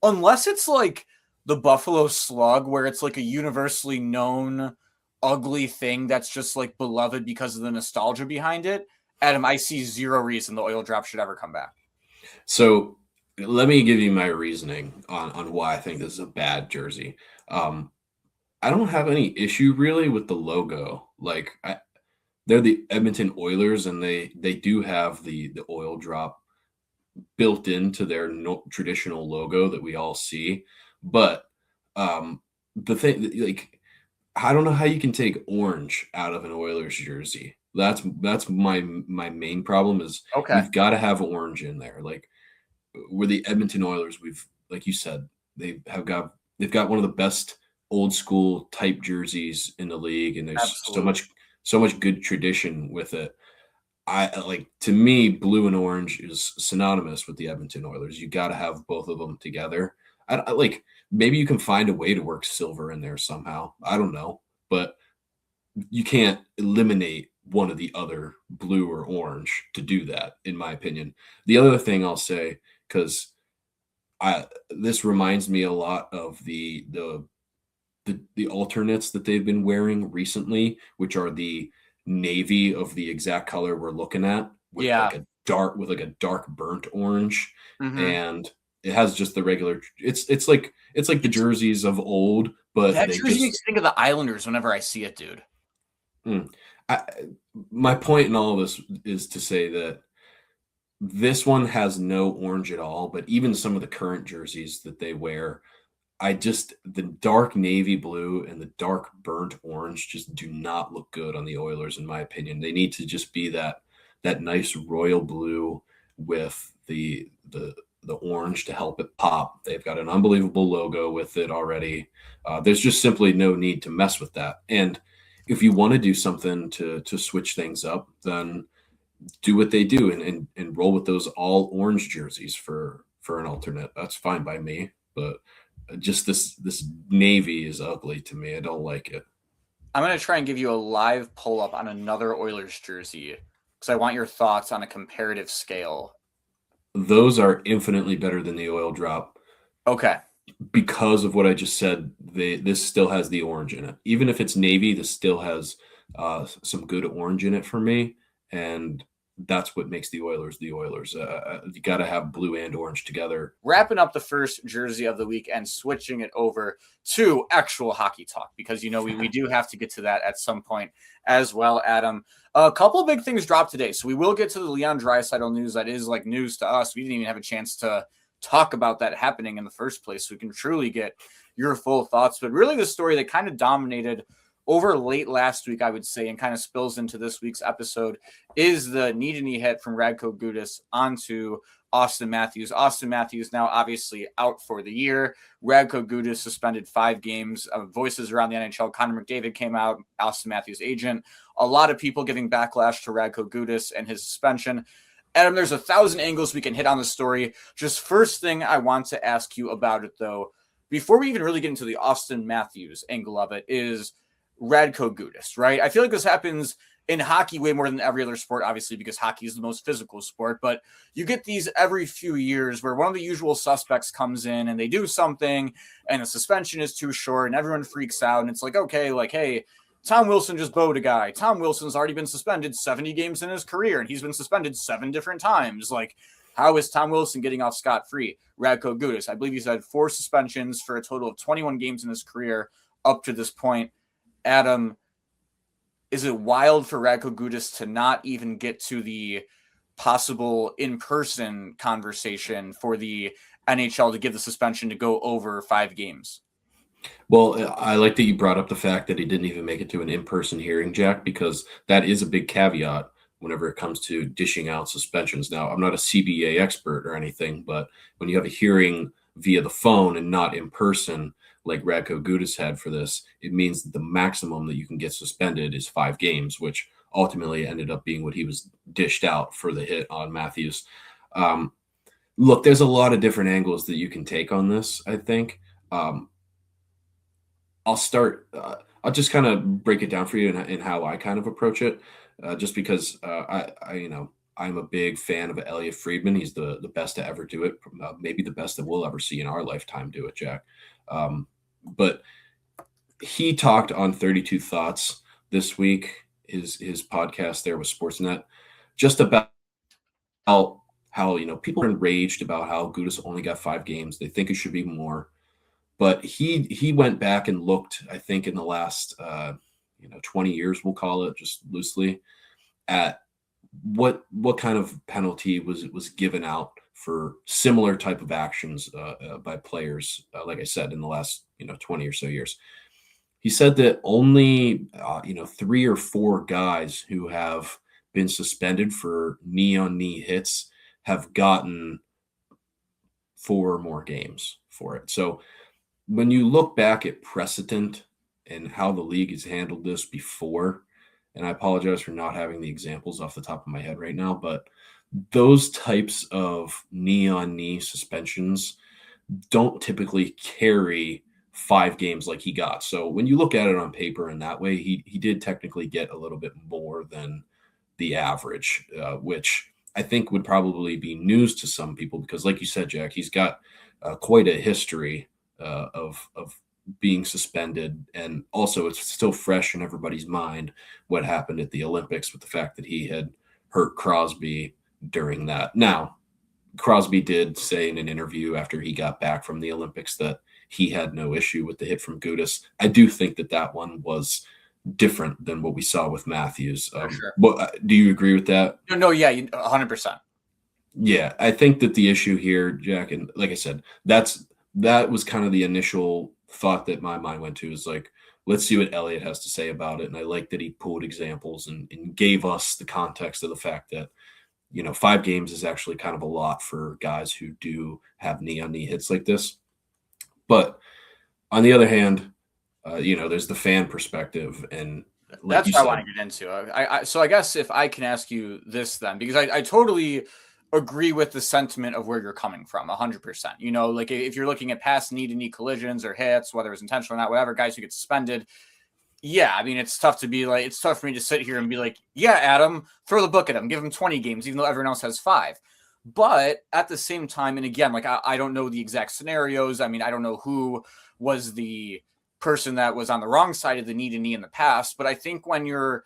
unless it's like the Buffalo Slug, where it's like a universally known ugly thing that's just like beloved because of the nostalgia behind it, Adam, I see zero reason the oil drop should ever come back. So let me give you my reasoning on why I think this is a bad jersey. I don't have any issue really with the logo. Like they're the Edmonton Oilers, and they do have the oil drop built into their traditional logo that we all see. But the thing, like, I don't know how you can take orange out of an Oilers jersey. That's my main problem is we've got to have orange in there. Like we're the Edmonton Oilers. We've, like you said, they've got one of the best old school type jerseys in the league, and there's so much good tradition with it. To me, blue and orange is synonymous with the Edmonton Oilers. You got to have both of them together. I like, maybe you can find a way to work silver in there somehow. I don't know, but you can't eliminate one of the other, blue or orange, to do that, in my opinion. The other thing I'll say, because this reminds me a lot of the alternates that they've been wearing recently, which are the navy of the exact color we're looking at, with like a dark burnt orange, and it has just the regular. It's like the jerseys of old, but that jersey makes me think of the Islanders whenever I see it, dude. My point in all of this is to say that this one has no orange at all, but even some of the current jerseys that they wear, the dark navy blue and the dark burnt orange just do not look good on the Oilers, in my opinion. They need to just be that nice royal blue with the orange to help it pop. They've got an unbelievable logo with it already. There's just simply no need to mess with that. And if you want to do something to switch things up, then do what they do and roll with those all orange jerseys for an alternate. That's fine by me. But just this navy is ugly to me. I don't like it. I'm going to try and give you a live pull up on another Oilers jersey because I want your thoughts on a comparative scale. Those are infinitely better than the oil drop. Okay. Because of what I just said, this still has the orange in it. Even if it's navy, this still has some good orange in it for me. And that's what makes the Oilers the Oilers. You got to have blue and orange together. Wrapping up the first jersey of the week and switching it over to actual hockey talk, because, we do have to get to that at some point as well, Adam. A couple of big things dropped today. So we will get to the Leon Draisaitl news. That is like news to us. We didn't even have a chance to talk about that happening in the first place. So we can truly get your full thoughts. But really the story that kind of dominated over late last week, I would say, and kind of spills into this week's episode, is the knee-to-knee hit from Radko Gudas onto Auston Matthews. Auston Matthews now obviously out for the year. Radko Gudas suspended 5 games. Voices around the NHL, Connor McDavid came out, Auston Matthews' agent. A lot of people giving backlash to Radko Gudas and his suspension. Adam, there's 1,000 angles we can hit on the story. Just first thing I want to ask you about it, though, before we even really get into the Auston Matthews angle of it, is Radko Gudas, right? I feel like this happens in hockey way more than every other sport, obviously, because hockey is the most physical sport. But you get these every few years where one of the usual suspects comes in and they do something and the suspension is too short and everyone freaks out. And it's like, okay, like, hey, Tom Wilson just bowed a guy. Tom Wilson's already been suspended 70 games in his career, and he's been suspended 7 different times. Like, how is Tom Wilson getting off scot-free? Radko Gudas, I believe he's had 4 suspensions for a total of 21 games in his career up to this point. Adam, is it wild for Radko Gudas to not even get to the possible in-person conversation for the NHL to give the suspension to go over 5 games? Well, I like that you brought up the fact that he didn't even make it to an in-person hearing, Jack, because that is a big caveat whenever it comes to dishing out suspensions. Now, I'm not a CBA expert or anything, but when you have a hearing via the phone and not in person, like Radko Gudas had for this, it means that the maximum that you can get suspended is 5 games, which ultimately ended up being what he was dished out for the hit on Matthews. Look, there's a lot of different angles that you can take on this, I think. I'll I'll just kind of break it down for you in how I kind of approach it, just because I'm a big fan of Elliot Friedman. He's the best to ever do it, maybe the best that we'll ever see in our lifetime do it, Jack. But he talked on 32 Thoughts this week, his podcast there with Sportsnet, just about how people are enraged about how Gudas only got 5 games. They think it should be more. But he went back and looked, I think, in the last 20 years, we'll call it just loosely, at what kind of penalty was given out for similar type of actions by players, like I said, in the last 20 or so years. He said that only 3 or 4 guys who have been suspended for knee-on-knee hits have gotten 4 or more games for it. So when you look back at precedent and how the league has handled this before, and I apologize for not having the examples off the top of my head right now, but those types of knee-on-knee suspensions don't typically carry 5 games like he got. So when you look at it on paper in that way, he did technically get a little bit more than the average, which I think would probably be news to some people because, like you said, Jack, he's got quite a history of being suspended, and also it's still fresh in everybody's mind what happened at the Olympics with the fact that he had hurt Crosby during that. Now, Crosby did say in an interview after he got back from the Olympics that he had no issue with the hit from Gudas. I do think that one was different than what we saw with Matthews. Sure. Do you agree with that? No, yeah, 100%. Yeah, I think that the issue here, Jack, and like I said, that was kind of the initial thought that my mind went to, is like, let's see what Elliot has to say about it. And I like that he pulled examples and gave us the context of the fact that 5 games is actually kind of a lot for guys who do have knee-on-knee hits like this. But on the other hand, there's the fan perspective, and like that's you what I said, want to get into. So I guess if I can ask you this then, because I totally agree with the sentiment of where you're coming from 100%. Like if you're looking at past knee-to-knee collisions or hits, whether it's intentional or not, whatever, guys who get suspended. Yeah, I mean, it's tough for me to sit here and be like, yeah, Adam, throw the book at him, give him 20 games, even though everyone else has 5. But at the same time, and again, like I don't know the exact scenarios. I mean, I don't know who was the person that was on the wrong side of the knee to knee in the past. But I think when you're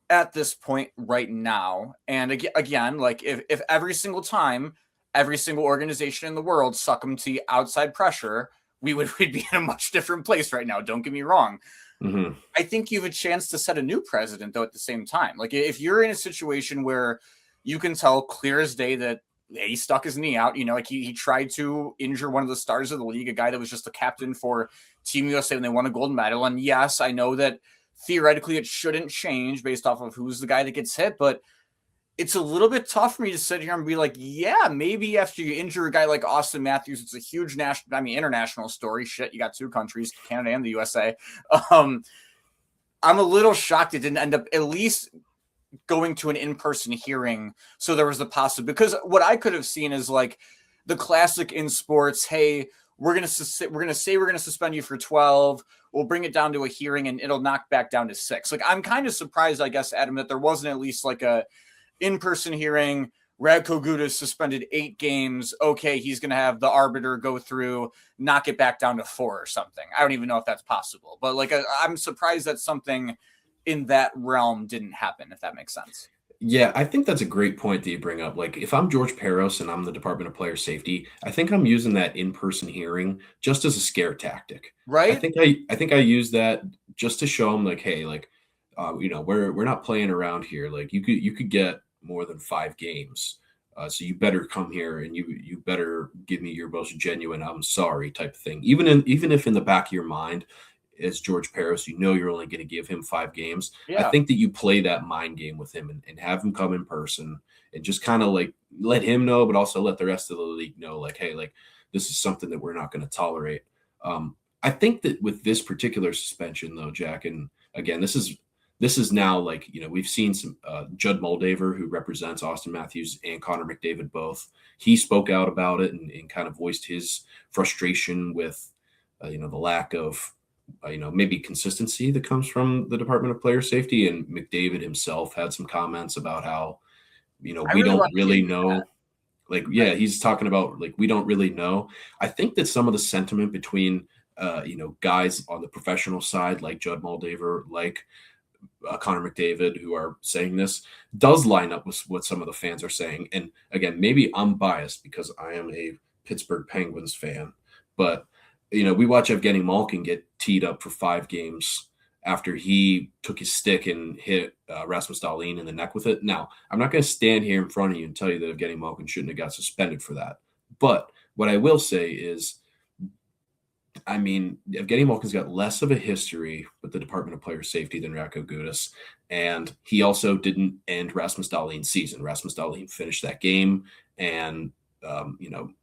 at this point right now, and again, like if every single time, every single organization in the world succumbed to outside pressure, we'd be in a much different place right now. Don't get me wrong. Mm-hmm. I think you have a chance to set a new precedent, though, at the same time. Like, if you're in a situation where you can tell clear as day that he stuck his knee out, like he tried to injure one of the stars of the league, a guy that was just the captain for Team USA when they won a gold medal. And yes, I know that theoretically it shouldn't change based off of who's the guy that gets hit, but it's a little bit tough for me to sit here and be like, yeah, maybe after you injure a guy like Auston Matthews, it's a huge international story. Shit, you got 2 countries, Canada and the USA. I'm a little shocked it didn't end up at least going to an in-person hearing. So there was the possibility, because what I could have seen is like the classic in sports. Hey, we're going to suspend you for 12. We'll bring it down to a hearing and it'll knock back down to 6. Like, I'm kind of surprised, I guess, Adam, that there wasn't at least like a in-person hearing. Radko Gudas suspended 8 games. Okay, he's going to have the arbiter go through, knock it back down to 4 or something. I don't even know if that's possible. But like, I'm surprised that something in that realm didn't happen, if that makes sense. Yeah, I think that's a great point that you bring up. Like, if I'm George Peros and I'm the Department of Player Safety, I think I'm using that in-person hearing just as a scare tactic. Right? I think I use that just to show them, like, hey, like, we're not playing around here. Like, you could get more than 5 games. So you better come here and you better give me your most genuine "I'm sorry" type of thing. Even if in the back of your mind, as George Peros, you're only going to give him 5 games. Yeah. I think that you play that mind game with him and have him come in person and just kind of like let him know, but also let the rest of the league know, like, hey, like, this is something that we're not going to tolerate. I think that with this particular suspension, though, Jack, and again, this is now, like, we've seen some Judd Moldaver, who represents Auston Matthews and Connor McDavid both. He spoke out about it and kind of voiced his frustration with, the lack of, maybe consistency that comes from the Department of Player Safety. And McDavid himself had some comments about how, we don't really know. Like, yeah, he's talking about, like, we don't really know. I think that some of the sentiment between, guys on the professional side, like Judd Moldaver, like Connor McDavid, who are saying this, does line up with what some of the fans are saying. And again, maybe I'm biased because I am a Pittsburgh Penguins fan, but we watch Evgeny Malkin get teed up for 5 games after he took his stick and hit Rasmus Dahlin in the neck with it. Now, I'm not going to stand here in front of you and tell you that Evgeny Malkin shouldn't have got suspended for that. But what I will say is, I mean, Evgeny Malkin's got less of a history with the Department of Player Safety than Radko Gudas, and he also didn't end Rasmus Dahlin's season. Rasmus Dahlin finished that game, and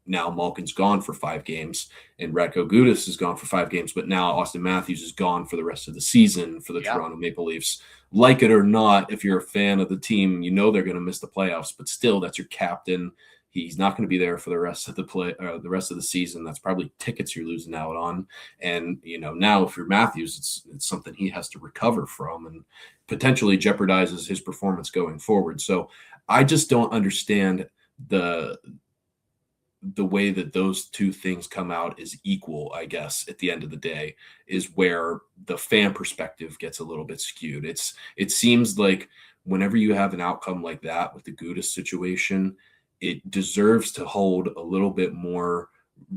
now Malkin's gone for 5 games, and Radko Gudas is gone for 5 games, but now Auston Matthews is gone for the rest of the season for the Toronto Maple Leafs. Like it or not, if you're a fan of the team, they're going to miss the playoffs, but still, that's your captain. He's not going to be there for the rest of the rest of the season. That's probably tickets you're losing out on. And now if you're Matthews, it's something he has to recover from and potentially jeopardizes his performance going forward. So I just don't understand the way that those 2 things come out is equal, I guess, at the end of the day, is where the fan perspective gets a little bit skewed. It seems like whenever you have an outcome like that with the Gudas situation, it deserves to hold a little bit more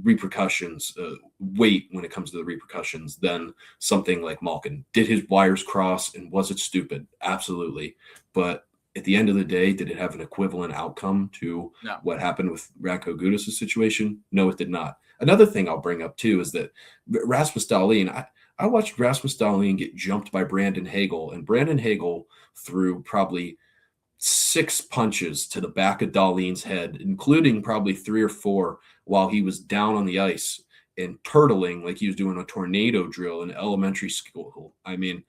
repercussions, weight when it comes to the repercussions than something like Malkin. Did his wires cross and was it stupid? Absolutely. But at the end of the day, did it have an equivalent outcome to what happened with Radko Gudas' situation? No, it did not. Another thing I'll bring up too is that Rasmus Dahlin, I watched Rasmus Dahlin get jumped by Brandon Hagel, and Brandon Hagel threw probably 6 punches to the back of Dahlin's head, including probably 3 or 4 while he was down on the ice and turtling like he was doing a tornado drill in elementary school. I mean,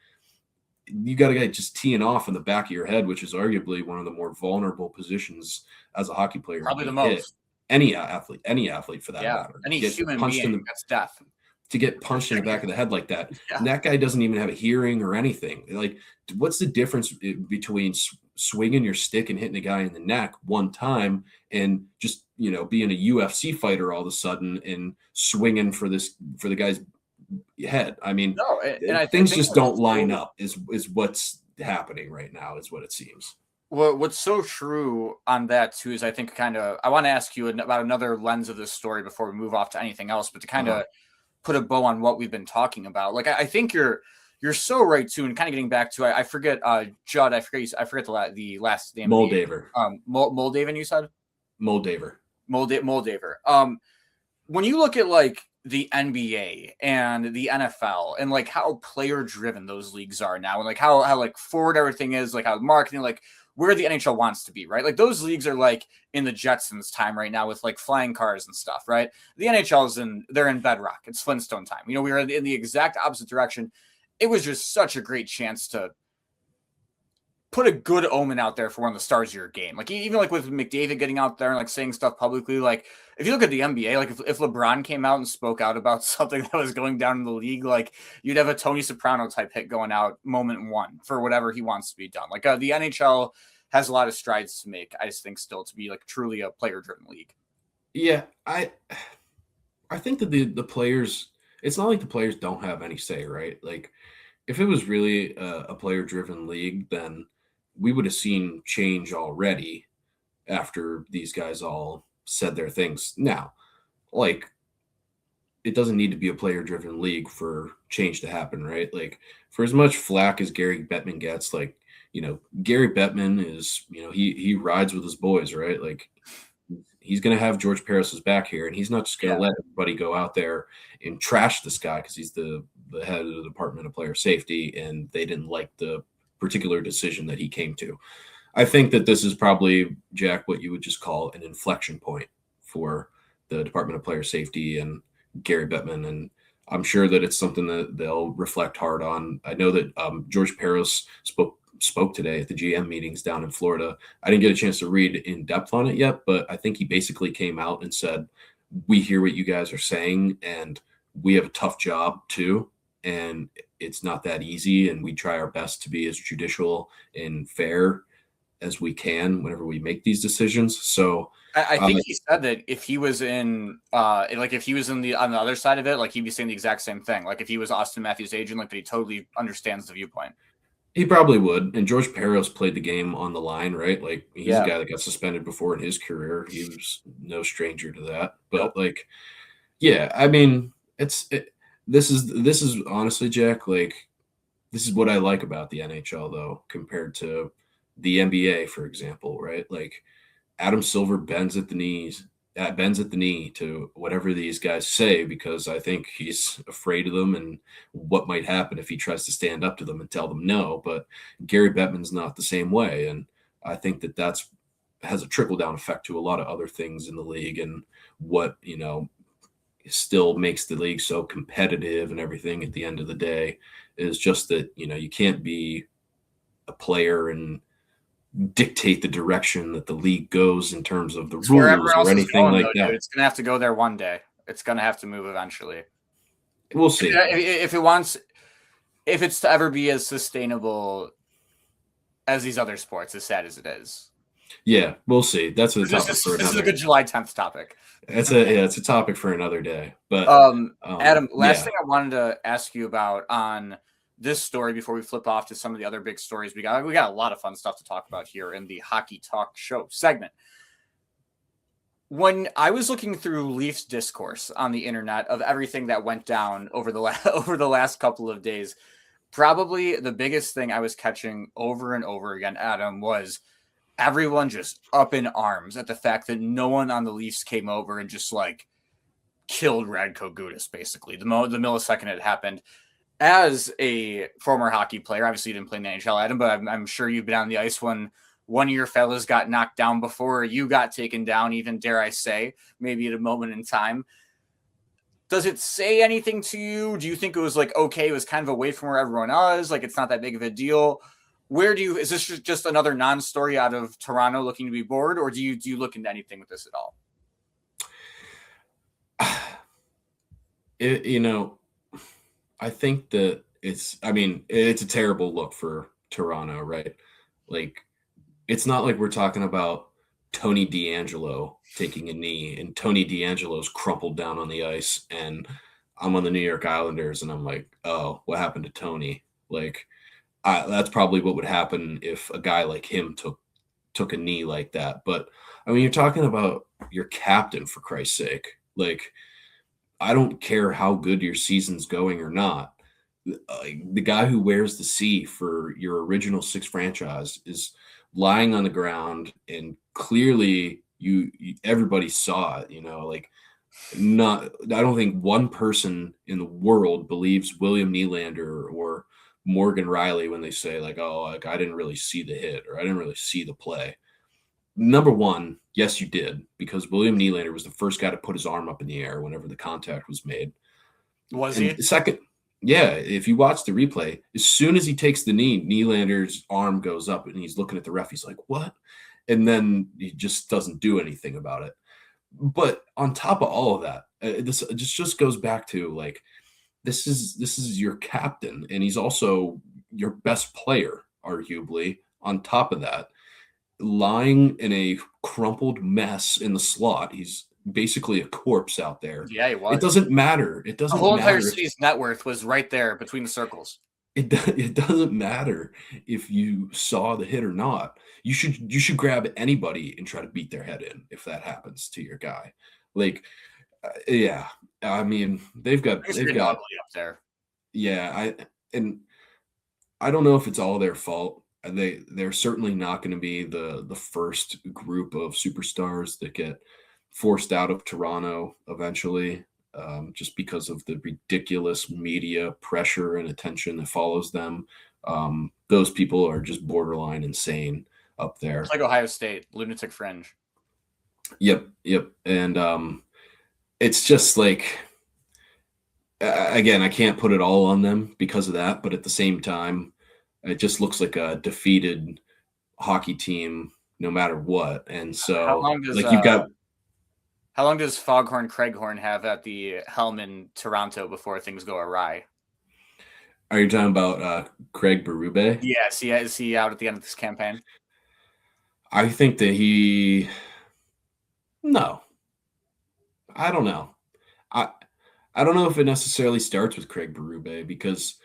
you got a guy just teeing off in the back of your head, which is arguably one of the more vulnerable positions as a hockey player. Probably the most. Any athlete for that matter. Any human being gets death. To get punched in the back of the head like that. Yeah. And that guy doesn't even have a hearing or anything. Like, what's the difference between swinging your stick and hitting a guy in the neck one time and just, being a UFC fighter all of a sudden and swinging for the guy's head? I mean, things just don't line up is what's happening right now, is what it seems. Well, what's so true on that too is I think I want to ask you about another lens of this story before we move off to anything else, but to kind of put a bow on what we've been talking about. Like, I think you're so right too, and kind of getting back to I forget Judd, I forget the last name. Moldaver. Moldaver, you said? Moldaver. When you look at like the NBA and the NFL and like how player driven those leagues are now, and like how like forward everything is, like how marketing, like where the NHL wants to be, right? Like those leagues are like in the Jetsons time right now with like flying cars and stuff, right? The NHL they're in bedrock. It's Flintstone time. We were in the exact opposite direction. It was just such a great chance to put a good omen out there for one of the stars of your game. Like even like with McDavid getting out there and like saying stuff publicly, like if you look at the NBA, like if LeBron came out and spoke out about something that was going down in the league, like you'd have a Tony Soprano type hit going out moment one for whatever he wants to be done. Like the NHL has a lot of strides to make, I just think, still to be like truly a player driven league. Yeah. I think that the players, it's not like the players don't have any say, right? Like if it was really a player driven league, then we would have seen change already after these guys all said their things. Now, like, it doesn't need to be a player-driven league for change to happen, right? Like, for as much flack as Gary Bettman gets, like, Gary Bettman is, he rides with his boys, right? Like, he's going to have George Parros's back here, and he's not just going to let everybody go out there and trash this guy because he's the head of the Department of Player Safety, and they didn't like the particular decision that he came to. I think that this is probably, Jack, what you would just call an inflection point for the Department of Player Safety and Gary Bettman, and I'm sure that it's something that they'll reflect hard on. I know that George Parros spoke today at the GM meetings down in Florida. I didn't get a chance to read in depth on it yet, but I think he basically came out and said, we hear what you guys are saying, and we have a tough job too, and it's not that easy, and we try our best to be as judicial and fair as we can whenever we make these decisions. So I think he said that if he was on the other side of it, like he'd be saying the exact same thing. Like if he was Auston Matthews' agent, like that he totally understands the viewpoint. He probably would. And George Parros played the game on the line, right? Like he's a guy that got suspended before in his career. He was no stranger to that. But I mean, this is honestly, Jack, like this is what I like about the NHL though, compared to the NBA, for example, right? Like Adam Silver bends at the knee to whatever these guys say, because I think he's afraid of them and what might happen if he tries to stand up to them and tell them no. But Gary Bettman's not the same way. And I think that has a trickle down effect to a lot of other things in the league, and what, still makes the league so competitive and everything at the end of the day is just that, you can't be a player and dictate the direction that the league goes in terms of the rules or anything like that. Dude. It's going to have to go there one day. It's going to have to move eventually. We'll see. If it's to ever be as sustainable as these other sports, as sad as it is. Yeah, we'll see. That's a topic for another. This is a good July 10th topic. It's a topic for another day. But Adam, last thing I wanted to ask you about on this story before we flip off to some of the other big stories we got a lot of fun stuff to talk about here in the Hockey Talk Show segment. When I was looking through Leafs discourse on the internet of everything that went down over the last couple of days, probably the biggest thing I was catching over and over again, Adam, was everyone just up in arms at the fact that no one on the Leafs came over and just like killed Radko Gudas, basically the millisecond it happened. As a former hockey player, obviously you didn't play in the NHL, Adam, but I'm sure you've been on the ice when one of your fellas got knocked down before you got taken down, even dare I say, maybe at a moment in time. Does it say anything to you? Do you think it was like, okay, it was kind of away from where everyone was, like it's not that big of a deal? Is this just another non-story out of Toronto looking to be bored, or do you look into anything with this at all? I think that it's a terrible look for Toronto, right? Like, it's not like we're talking about Tony DeAngelo taking a knee and Tony DeAngelo's crumpled down on the ice and I'm on the New York Islanders and I'm like, oh, what happened to Tony? Like, that's probably what would happen if a guy like him took a knee like that. But I mean, you're talking about your captain, for Christ's sake. Like, I don't care how good your season's going or not. The guy who wears the C for your original 6 franchise is lying on the ground, and clearly everybody saw it. I don't think one person in the world believes William Nylander or Morgan Riley when they say like, oh, like I didn't really see the hit or I didn't really see the play. Number one, yes, you did, because William Nylander was the first guy to put his arm up in the air whenever the contact was made. Was he? Second, yeah, if you watch the replay, as soon as he takes the knee, Nylander's arm goes up and he's looking at the ref. He's like, what? And then he just doesn't do anything about it. But on top of all of that, this just goes back to like, this is your captain, and he's also your best player, arguably. On top of that, lying in a crumpled mess in the slot. He's basically a corpse out there. Yeah, he was. It doesn't matter. It doesn't. The whole matter entire city's net worth was right there between the circles. It doesn't matter if you saw the hit or not. You should grab anybody and try to beat their head in if that happens to your guy. Like, yeah, I mean they've got up there. Yeah, I don't know if it's all their fault. They're certainly not going to be the first group of superstars that get forced out of Toronto eventually, just because of the ridiculous media pressure and attention that follows them. Those people are just borderline insane up there. It's like Ohio State, lunatic fringe. Yep. And it's just like, again, I can't put it all on them because of that, but at the same time, it just looks like a defeated hockey team no matter what. And so how long does Foghorn Craighorn have at the helm in Toronto before things go awry? Are you talking about Craig Berube? Yes, is he out at the end of this campaign? I think that no. I don't know. I don't know if it necessarily starts with Craig Berube, because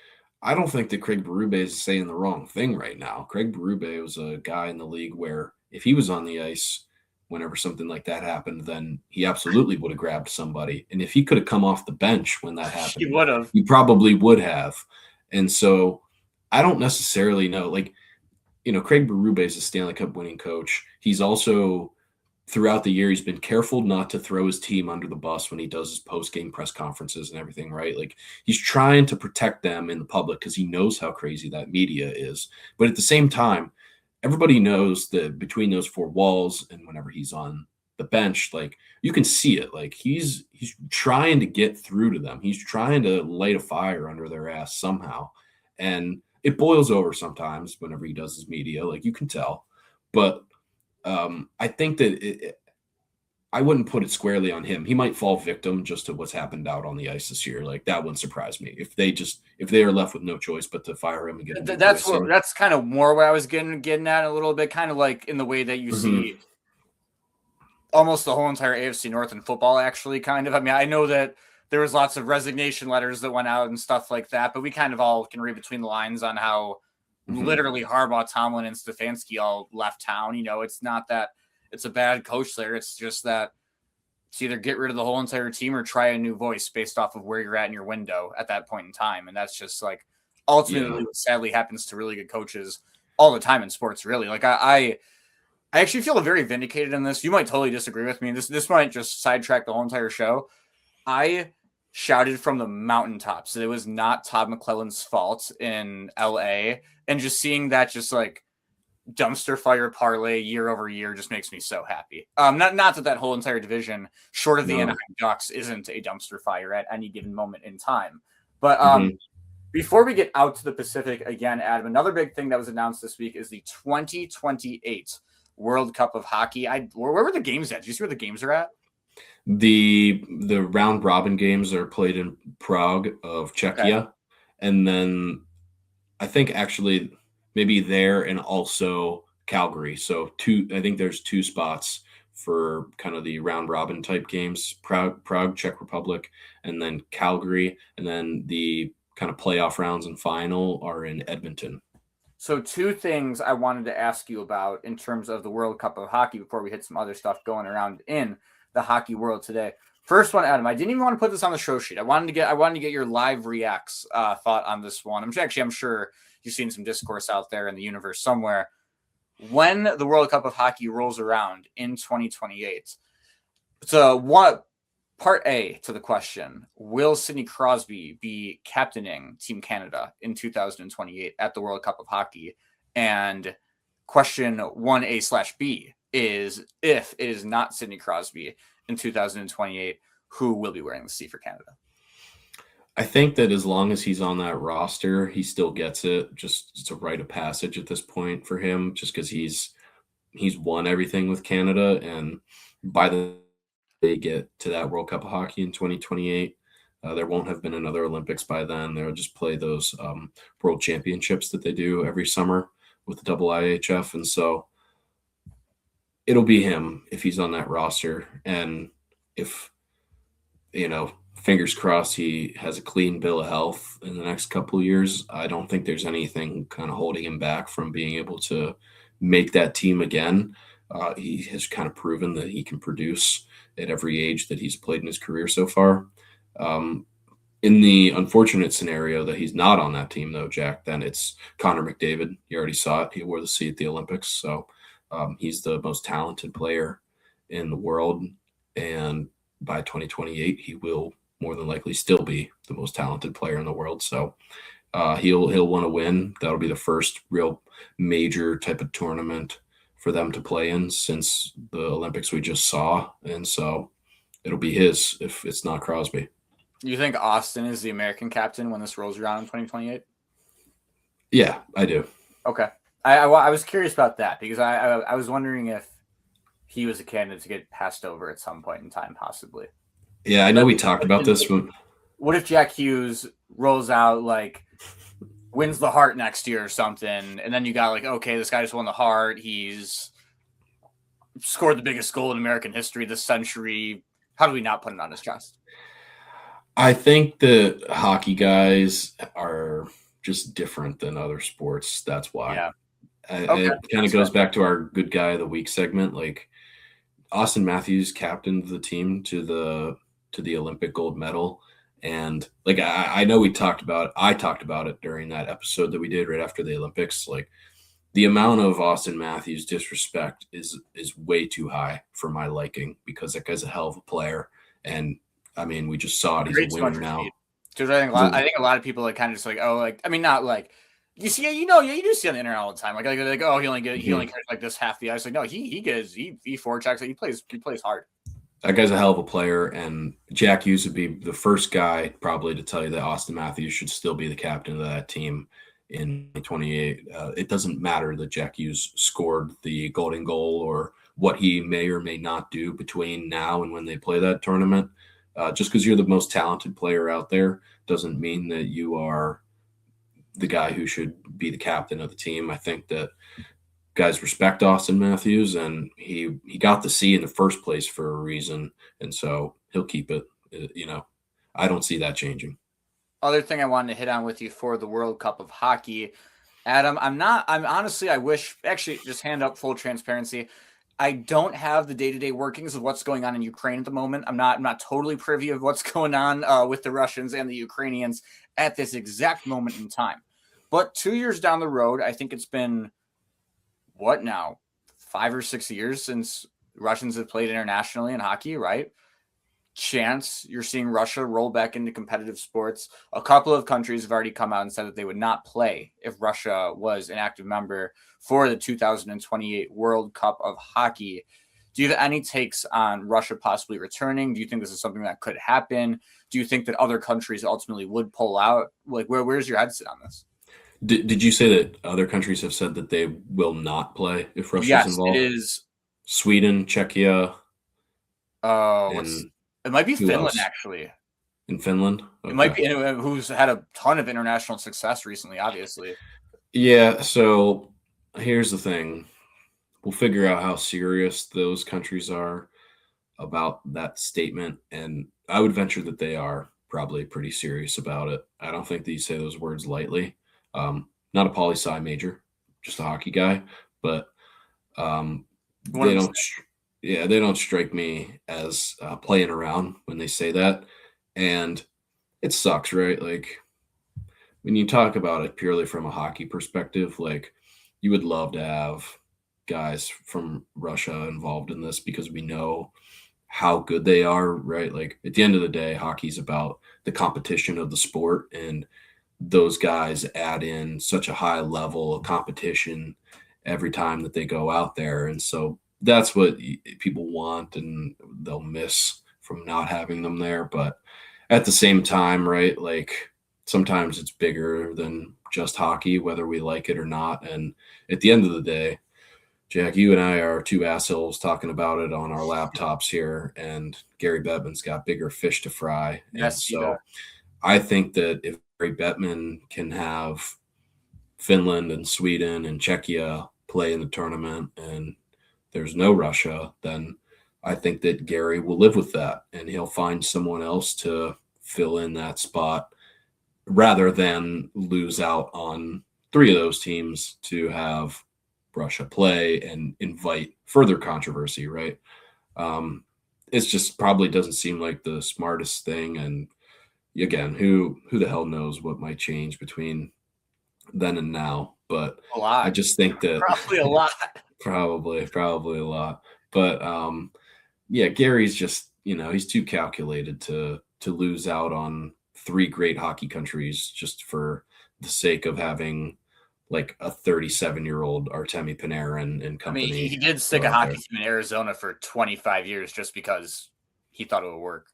I don't think that Craig Berube is saying the wrong thing right now. Craig Berube was a guy in the league where if he was on the ice whenever something like that happened, then he absolutely would have grabbed somebody. And if he could have come off the bench when that happened, he would have. He probably would have. And so I don't necessarily know. Like, Craig Berube is a Stanley Cup winning coach. He's also, throughout the year, he's been careful not to throw his team under the bus when he does his post-game press conferences and everything, right? Like, he's trying to protect them in the public because he knows how crazy that media is. But at the same time, everybody knows that between those 4 walls and whenever he's on the bench, like, you can see it. Like, he's trying to get through to them. He's trying to light a fire under their ass somehow. And it boils over sometimes whenever he does his media, like, you can tell. But I think that I wouldn't put it squarely on him. He might fall victim just to what's happened out on the ice this year. Like, that wouldn't surprise me if they are left with no choice but to fire him and get. That's kind of more what I was getting at a little bit, kind of like in the way that you see almost the whole entire AFC North in football, actually, kind of. I mean, I know that there was lots of resignation letters that went out and stuff like that, but we kind of all can read between the lines on how literally Harbaugh, Tomlin, and Stefanski all left town. It's not that it's a bad coach there. It's just that it's either get rid of the whole entire team or try a new voice based off of where you're at in your window at that point in time. And that's just like ultimately what sadly happens to really good coaches all the time in sports, really. Like I actually feel very vindicated in this. You might totally disagree with me. This might just sidetrack the whole entire show. I shouted from the mountaintops that it was not Todd McClellan's fault in LA. And just seeing that, just like dumpster fire parlay year over year just makes me so happy. Not that whole entire division, short of the Anaheim Ducks, isn't a dumpster fire at any given moment in time. But before we get out to the Pacific again, Adam, another big thing that was announced this week is the 2028 World Cup of Hockey. Where were the games at? Do you see where the games are at? The round robin games are played in Prague of Czechia, okay. And then I think actually maybe there and also Calgary. So I think there's 2 spots for kind of the round robin type games, Prague, Czech Republic, and then Calgary, and then the kind of playoff rounds and final are in Edmonton. So 2 things I wanted to ask you about in terms of the World Cup of Hockey before we hit some other stuff going around in the hockey world today. First one, Adam, I didn't even want to put this on the show sheet. I wanted to get your live reacts thought on this one. I'm sure you've seen some discourse out there in the universe somewhere. When the World Cup of Hockey rolls around in 2028, so what part A to the question, will Sidney Crosby be captaining Team Canada in 2028 at the World Cup of Hockey? And question 1A/B is, if it is not Sidney Crosby in 2028, who will be wearing the C for Canada? I think that as long as he's on that roster, he still gets it. Just it's a rite of passage at this point for him, just because he's won everything with Canada, and by the time they get to that World Cup of Hockey in 2028, there won't have been another Olympics by then. They'll just play those World Championships that they do every summer with the IIHF, and so it'll be him if he's on that roster. And if, fingers crossed, he has a clean bill of health in the next couple of years, I don't think there's anything kind of holding him back from being able to make that team again. He has kind of proven that he can produce at every age that he's played in his career so far. In the unfortunate scenario that he's not on that team, though, Jack, then it's Connor McDavid. You already saw it. He wore the C at the Olympics. So he's the most talented player in the world. And by 2028, he will more than likely still be the most talented player in the world. So he'll want to win. That'll be the first real major type of tournament for them to play in since the Olympics we just saw. And so it'll be his if it's not Crosby. You think Auston is the American captain when this rolls around in 2028? Yeah, I do. Okay. I was curious about that because I was wondering if he was a candidate to get passed over at some point in time, possibly. Yeah, I know we talked about this one. What if Jack Hughes rolls out, wins the Hart next year or something, and then you got okay, this guy just won the Hart. He's scored the biggest goal in American history this century. How do we not put it on his chest? I think the hockey guys are just different than other sports. That's why. Yeah. Okay. It kind of goes back to our good guy of the week segment. Auston Matthews captained the team to the Olympic gold medal. And I know I talked about it during that episode that we did right after the Olympics. The amount of Auston Matthews disrespect is way too high for my liking because that guy's a hell of a player. And I mean, we just saw it. He's a winner now. Because I think a lot of people kind of just not you see, you do see on the internet all the time. Oh, he only carries this half the ice. No, he forechecks it. He plays hard. That guy's a hell of a player, and Jack Hughes would be the first guy probably to tell you that Auston Matthews should still be the captain of that team in 2028. It doesn't matter that Jack Hughes scored the golden goal or what he may or may not do between now and when they play that tournament. Just because you're the most talented player out there doesn't mean that you are the guy who should be the captain of the team. I think that guys respect Auston Matthews, and he got the C in the first place for a reason, and so he'll keep it. I don't see that changing. Other thing I wanted to hit on with you for the World Cup of Hockey, Adam, I wish, actually, just hand up full transparency, I don't have the day-to-day workings of what's going on in Ukraine at the moment. I'm not totally privy of what's going on with the Russians and the Ukrainians at this exact moment in time. But 2 years down the road, I think it's been, 5 or 6 years since Russians have played internationally in hockey, right? chance you're seeing Russia roll back into competitive sports. A couple of countries have already come out and said that they would not play if Russia was an active member for the 2028 World Cup of Hockey. Do you have any takes on Russia possibly returning? Do you think this is something that could happen? Do you think that other countries ultimately would pull out? Like, where's your headset on this? Did you say that other countries have said that they will not play if Russia's involved? Yes, it is. Sweden, Czechia. It might be Finland, actually. In Finland? Okay. It might be who's had a ton of international success recently, obviously. Yeah, so here's the thing. We'll figure out how serious those countries are about that statement, and I would venture that they are probably pretty serious about it. I don't think they say those words lightly. Not a poli-sci major, just a hockey guy, but they don't strike me as playing around when they say that, and it sucks, right? Like, when you talk about it purely from a hockey perspective, like, you would love to have guys from Russia involved in this because we know how good they are, right? Like, at the end of the day, hockey's about the competition of the sport, and those guys add in such a high level of competition every time that they go out there. And so that's what people want, and they'll miss from not having them there. But at the same time, right, like, sometimes it's bigger than just hockey, whether we like it or not. And at the end of the day, Jack, you and I are two assholes talking about it on our laptops here, and Gary Bettman's got bigger fish to fry. Yes, and so I think that if Gary Bettman can have Finland and Sweden and Czechia play in the tournament and there's no Russia, then I think that Gary will live with that, and he'll find someone else to fill in that spot rather than lose out on three of those teams to have Russia play and invite further controversy, right? It's just probably doesn't seem like the smartest thing. And again, who the hell knows what might change between then and now? But I just think that probably a lot. probably a lot. But yeah, Gary's just, he's too calculated to lose out on three great hockey countries just for the sake of having like a 37-year-old Artemi Panarin and company. I mean, he did stick a hockey team in Arizona for 25 years just because he thought it would work.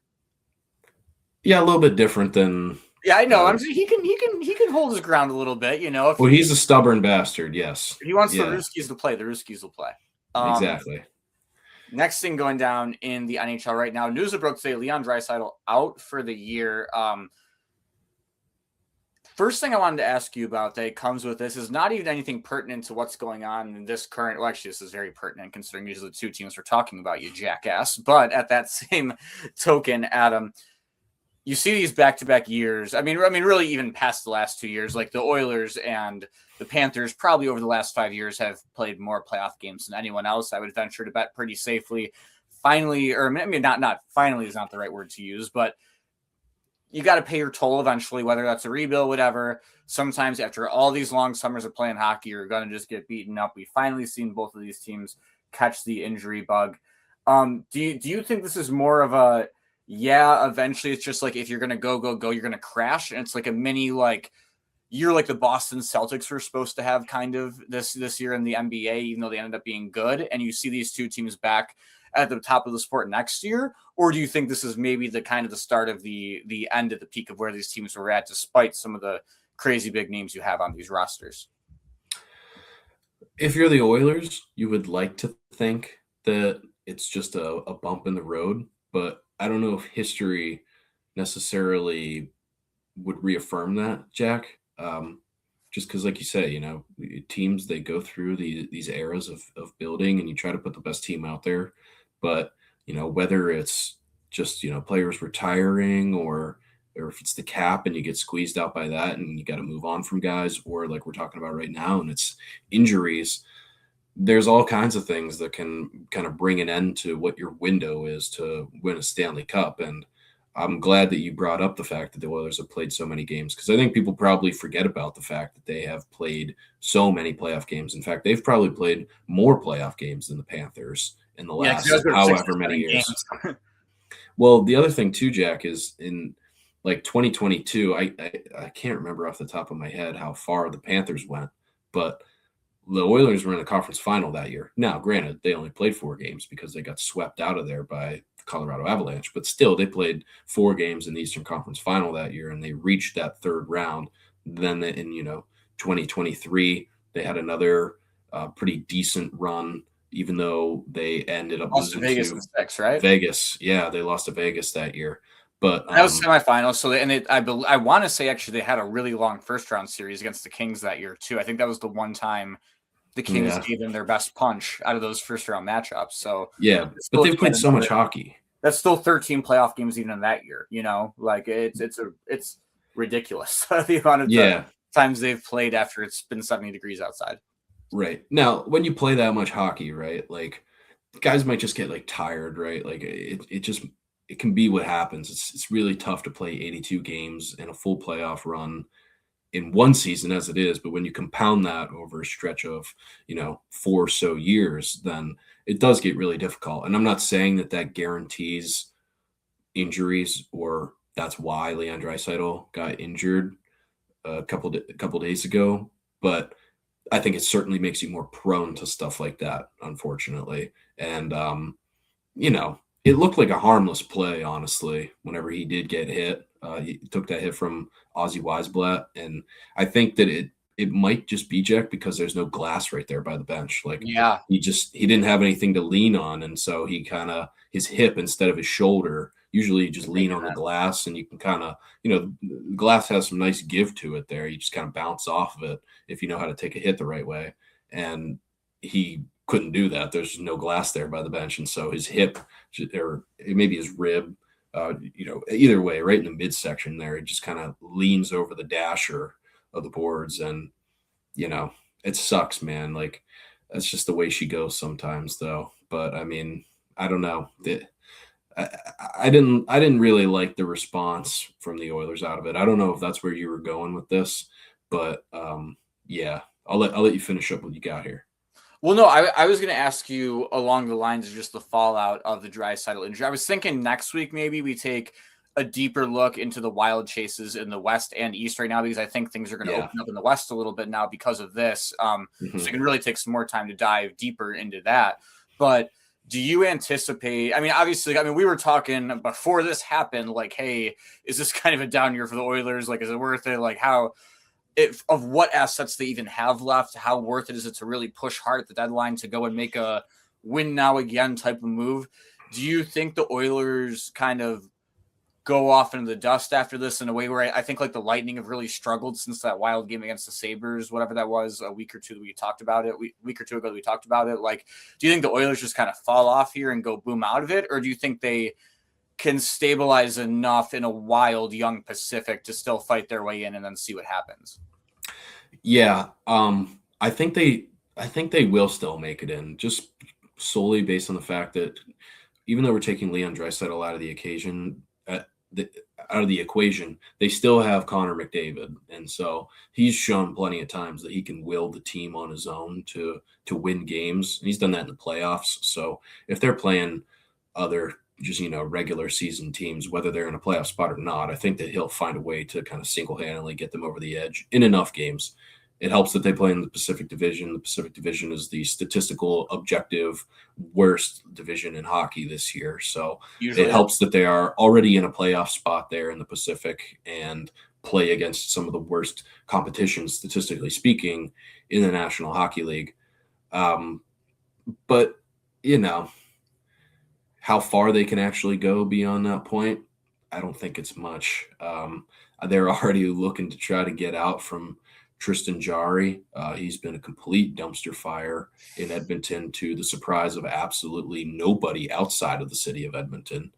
Yeah, a little bit different than. Yeah, I know. He can hold his ground a little bit, Well, he's a stubborn bastard. Yes, if he wants the Ruskies to play, the Ruskies will play. Exactly. Next thing going down in the NHL right now, news broke today: Leon Draisaitl out for the year. First thing I wanted to ask you about that comes with this is not even anything pertinent to what's going on in this current. Well, actually, this is very pertinent considering these are the two teams we're talking about, you jackass. But at that same token, Adam, you see these back-to-back years. I mean, really even past the last 2 years, like the Oilers and the Panthers probably over the last 5 years have played more playoff games than anyone else. I would venture to bet pretty safely. Finally, or I mean, not finally is not the right word to use, but you got to pay your toll eventually, whether that's a rebuild, whatever. Sometimes after all these long summers of playing hockey, you're going to just get beaten up. We've finally seen both of these teams catch the injury bug. Do you think this is more of a, eventually it's just like if you're going to go, you're going to crash? And it's like a mini, like, you're like the Boston Celtics were supposed to have kind of this year in the NBA, even though they ended up being good. And you see these two teams back at the top of the sport next year? Or do you think this is maybe the kind of the start of the end of the peak of where these teams were at, despite some of the crazy big names you have on these rosters? If you're the Oilers, you would like to think that it's just a bump in the road, but I don't know if history necessarily would reaffirm that, Jack. Just because, like you say, teams, they go through these eras of building, and you try to put the best team out there. But, whether it's just, players retiring or if it's the cap and you get squeezed out by that and you got to move on from guys, or like we're talking about right now, and it's injuries, there's all kinds of things that can kind of bring an end to what your window is to win a Stanley Cup. And I'm glad that you brought up the fact that the Oilers have played so many games, because I think people probably forget about the fact that they have played so many playoff games. In fact, they've probably played more playoff games than the Panthers in the last however many years. Well, the other thing too, Jack, is in like 2022, I can't remember off the top of my head how far the Panthers went, but the Oilers were in the conference final that year. Now, granted, they only played 4 games because they got swept out of there by the Colorado Avalanche, but still, they played 4 games in the Eastern Conference final that year, and they reached that third round. Then in 2023, they had another pretty decent run, even though they ended up Also losing Vegas to in 6, right? Vegas. Yeah, they lost to Vegas that year. But That was semifinals. So I want to say actually they had a really long first round series against the Kings that year too. I think that was the one time the Kings gave them their best punch out of those first round matchups. So yeah, but they've played so much hockey. That's still 13 playoff games even in that year. Like it's ridiculous the amount of times they've played after it's been 70 degrees outside. Right. Now, when you play that much hockey, right, like guys might just get like tired, right? Like it can be what happens. It's really tough to play 82 games in a full playoff run in one season as it is, but when you compound that over a stretch of 4 or so years, then it does get really difficult. And I'm not saying that guarantees injuries, or that's why Leon Draisaitl got injured a couple days ago, but I think it certainly makes you more prone to stuff like that, unfortunately. And it looked like a harmless play, honestly, whenever he did get hit. He took that hit from Ozzy Weisblatt, and I think that it might just be Jack because there's no glass right there by the bench. Like, he didn't have anything to lean on, and so he kind of his hip instead of his shoulder. Usually, you just lean on the glass, and you can kind of the glass has some nice give to it there. You just kind of bounce off of it if you know how to take a hit the right way, and he couldn't do that. There's no glass there by the bench, and so his hip, or maybe his rib, either way, right in the midsection there, it just kind of leans over the dasher of the boards, and it sucks, man. Like, that's just the way she goes sometimes, though. But I mean, I don't know. I didn't really like the response from the Oilers out of it. I don't know if that's where you were going with this, but yeah, I'll let you finish up what you got here. Well, no, I was going to ask you along the lines of just the fallout of the Draisaitl injury. I was thinking next week maybe we take a deeper look into the wild chases in the West and East right now, because I think things are going to open up in the West a little bit now because of this. So you can really take some more time to dive deeper into that. But do you anticipate, obviously, we were talking before this happened, like, hey, is this kind of a down year for the Oilers? Like, is it worth it? Like, of what assets they even have left, how worth it is it to really push hard at the deadline to go and make a win now again type of move? Do you think the Oilers kind of go off into the dust after this in a way where I think like the Lightning have really struggled since that wild game against the Sabres, whatever that was, a week or two that we talked about it, week or two ago that we talked about it? Like, do you think the Oilers just kind of fall off here and go boom out of it? Or do you think they can stabilize enough in a wild young Pacific to still fight their way in and then see what happens? Yeah. I think they will still make it in, just solely based on the fact that even though we're taking Leon Draisaitl out of the equation, they still have Connor McDavid, and so he's shown plenty of times that he can will the team on his own to win games. And he's done that in the playoffs. So if they're playing other just regular season teams, whether they're in a playoff spot or not, I think that he'll find a way to kind of single-handedly get them over the edge in enough games. It helps that they play in the Pacific Division. The Pacific Division is the statistical objective worst division in hockey this year. So it helps that they are already in a playoff spot there in the Pacific and play against some of the worst competition, statistically speaking, in the National Hockey League. But, how far they can actually go beyond that point, I don't think it's much. They're already looking to try to get out from Tristan Jarry. He's been a complete dumpster fire in Edmonton, to the surprise of absolutely nobody outside of the city of Edmonton.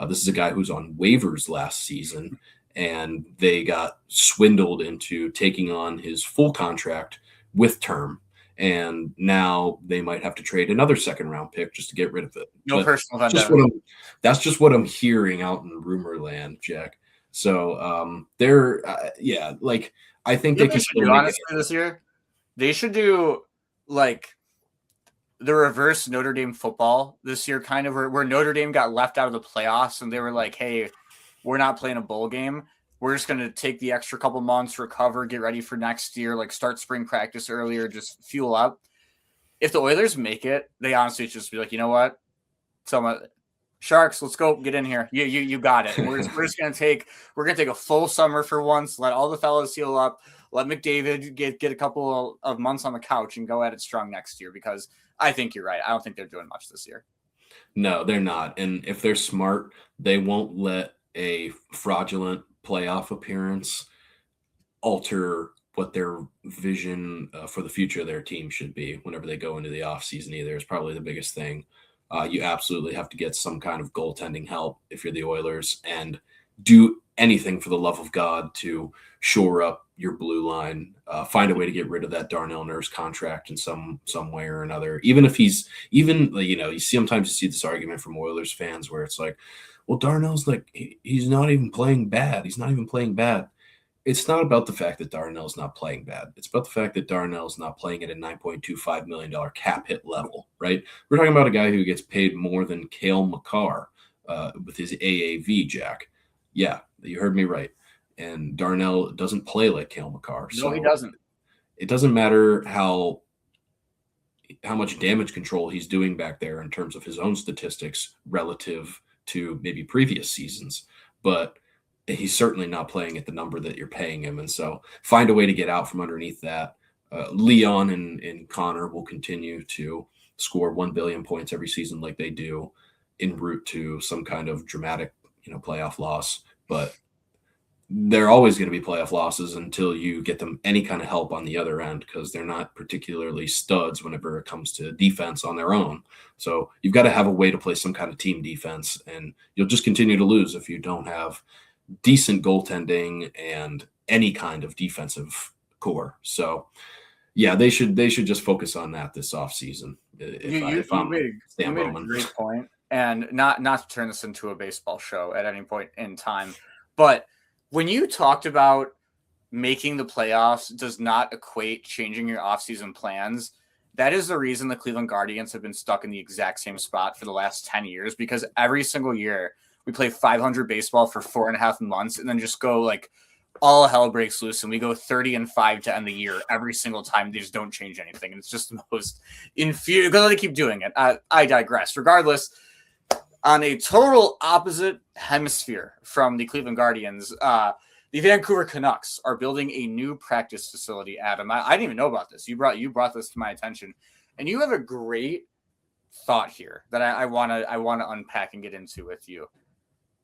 This is a guy who's on waivers last season, and they got swindled into taking on his full contract with term. And now they might have to trade another second-round pick just to get rid of it. No personal vendetta. That's just what I'm hearing out in rumor land, Jack. So I think they can do honestly this year. They should do like the reverse Notre Dame football this year, kind of where Notre Dame got left out of the playoffs and they were like, hey, we're not playing a bowl game. We're just going to take the extra couple months, recover, get ready for next year, like start spring practice earlier, just fuel up. If the Oilers make it, they honestly just be like, you know what? Sharks, let's go, get in here. You got it. We're just gonna take a full summer for once. Let all the fellas heal up. Let McDavid get a couple of months on the couch and go at it strong next year. Because I think you're right. I don't think they're doing much this year. No, they're not. And if they're smart, they won't let a fraudulent playoff appearance alter what their vision for the future of their team should be whenever they go into the offseason either. Is probably the biggest thing. You absolutely have to get some kind of goaltending help if you're the Oilers, and do anything for the love of God to shore up your blue line. Find a way to get rid of that Darnell Nurse contract in some way or another. Even if you sometimes you see this argument from Oilers fans where it's like, well, Darnell's like, he's not even playing bad. He's not even playing bad. It's not about the fact that Darnell's not playing bad. It's about the fact that Darnell's not playing at a $9.25 million cap hit level, right? We're talking about a guy who gets paid more than Cale Makar with his AAV, Jack. Yeah, you heard me right. And Darnell doesn't play like Cale Makar. No, he doesn't. It doesn't matter how much damage control he's doing back there in terms of his own statistics relative to maybe previous seasons. But he's certainly not playing at the number that you're paying him. And so find a way to get out from underneath that. Leon and Connor will continue to score 1 billion points every season like they do en route to some kind of dramatic, playoff loss. But they're always going to be playoff losses until you get them any kind of help on the other end, because they're not particularly studs whenever it comes to defense on their own. So you've got to have a way to play some kind of team defense, and you'll just continue to lose if you don't have decent goaltending and any kind of defensive core. So yeah, they should just focus on that this offseason. You made a great point. And not to turn this into a baseball show at any point in time, but when you talked about making the playoffs does not equate changing your offseason plans, that is the reason the Cleveland Guardians have been stuck in the exact same spot for the last 10 years, because every single year we play 500 baseball for 4.5 months and then just go like all hell breaks loose and we go 30-5 to end the year every single time. They just don't change anything. And it's just the most infuriating because they keep doing it. I digress. Regardless, on a total opposite hemisphere from the Cleveland Guardians, the Vancouver Canucks are building a new practice facility. Adam, I didn't even know about this. You brought this to my attention, and you have a great thought here that I want to unpack and get into with you.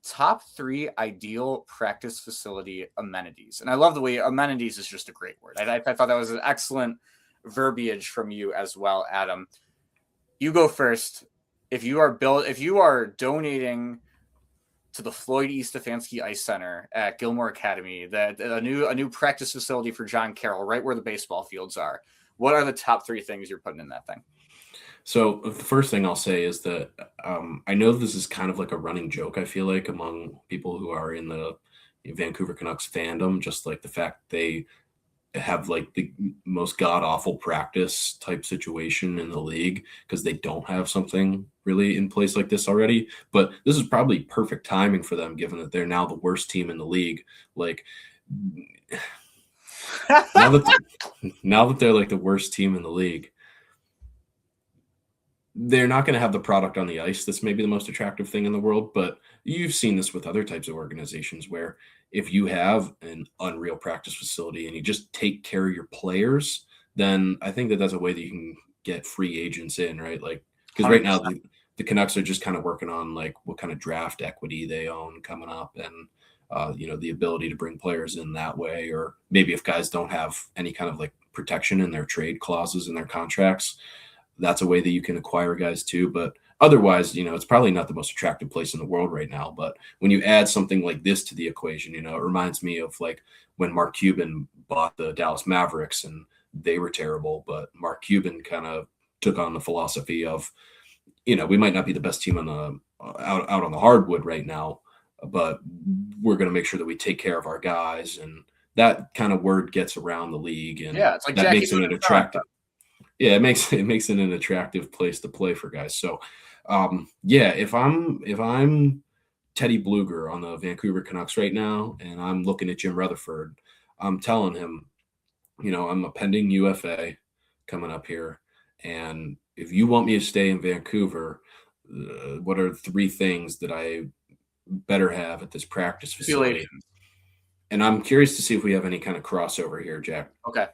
Top 3 ideal practice facility amenities, and I love the way amenities is just a great word. I thought that was an excellent verbiage from you as well, Adam. You go first. If you are donating to the Floyd E. Stefanski Ice Center at Gilmore Academy, a new practice facility for John Carroll, right where the baseball fields are, what are the top 3 things you're putting in that thing? So the first thing I'll say is that I know this is kind of like a running joke, I feel like, among people who are in the Vancouver Canucks fandom, just like the fact they have like the most god-awful practice type situation in the league because they don't have something really in place like this already. But this is probably perfect timing for them, given that they're now the worst team in the league. Like now that they're like the worst team in the league, they're not going to have the product on the ice that's maybe the most attractive thing in the world. But you've seen this with other types of organizations where if you have an unreal practice facility and you just take care of your players, then I think that that's a way that you can get free agents in, right? Like, because right now the Canucks are just kind of working on like what kind of draft equity they own coming up, and the ability to bring players in that way, or maybe if guys don't have any kind of like protection in their trade clauses in their contracts, that's a way that you can acquire guys too. But otherwise, it's probably not the most attractive place in the world right now. But when you add something like this to the equation, it reminds me of like when Mark Cuban bought the Dallas Mavericks and they were terrible, but Mark Cuban kind of took on the philosophy of, we might not be the best team out on the hardwood right now, but we're going to make sure that we take care of our guys. And that kind of word gets around the league, and yeah, it's like that Jackie makes it attractive. Yeah, it makes it an attractive place to play for guys. So, yeah, if I'm Teddy Bluger on the Vancouver Canucks right now, and I'm looking at Jim Rutherford, I'm telling him, I'm a pending UFA coming up here, and if you want me to stay in Vancouver, what are 3 things that I better have at this practice facility? And I'm curious to see if we have any kind of crossover here, Jack. Okay.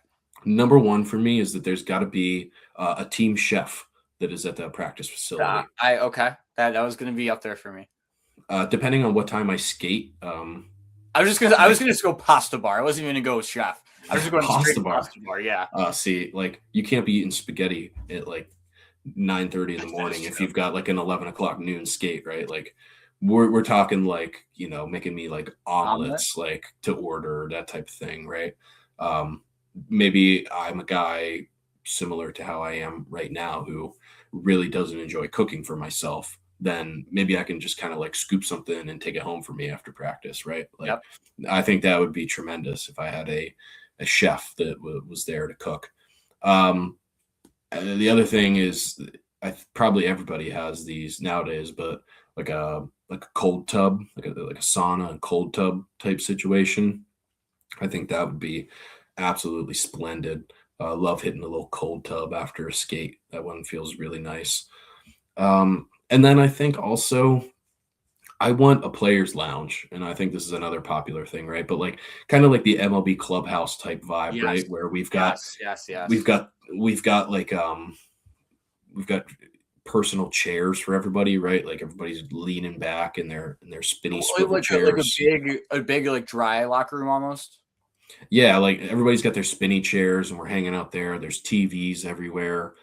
Number 1 for me is that there's got to be a team chef that is at the practice facility. Okay. That was going to be up there for me. Depending on what time I skate, I was gonna just go pasta bar. I wasn't even gonna go chef. I was just going pasta bar. Pasta bar. Yeah. See, like you can't be eating spaghetti at like 9:30 in the morning if you've got like an 11 o'clock noon skate, right? Like we're talking like making me like omelets like to order, that type of thing, right? Maybe I'm a guy similar to how I am right now who really doesn't enjoy cooking for myself. Then maybe I can just kind of like scoop something and take it home for me after practice, right? Like I think that would be tremendous if I had a chef that was there to cook. The other thing is, probably everybody has these nowadays, but like a cold tub, like a sauna and cold tub type situation. I think that would be absolutely splendid. Love hitting a little cold tub after a skate. That one feels really nice. And then I think also I want a player's lounge, and I think this is another popular thing, right? But like kind of like the MLB clubhouse type vibe, right? Where we've got we've got personal chairs for everybody, right? Like everybody's leaning back in their spinny swivel chairs. Like a big like dry locker room almost. Yeah, like everybody's got their spinny chairs and we're hanging out there. There's TVs everywhere,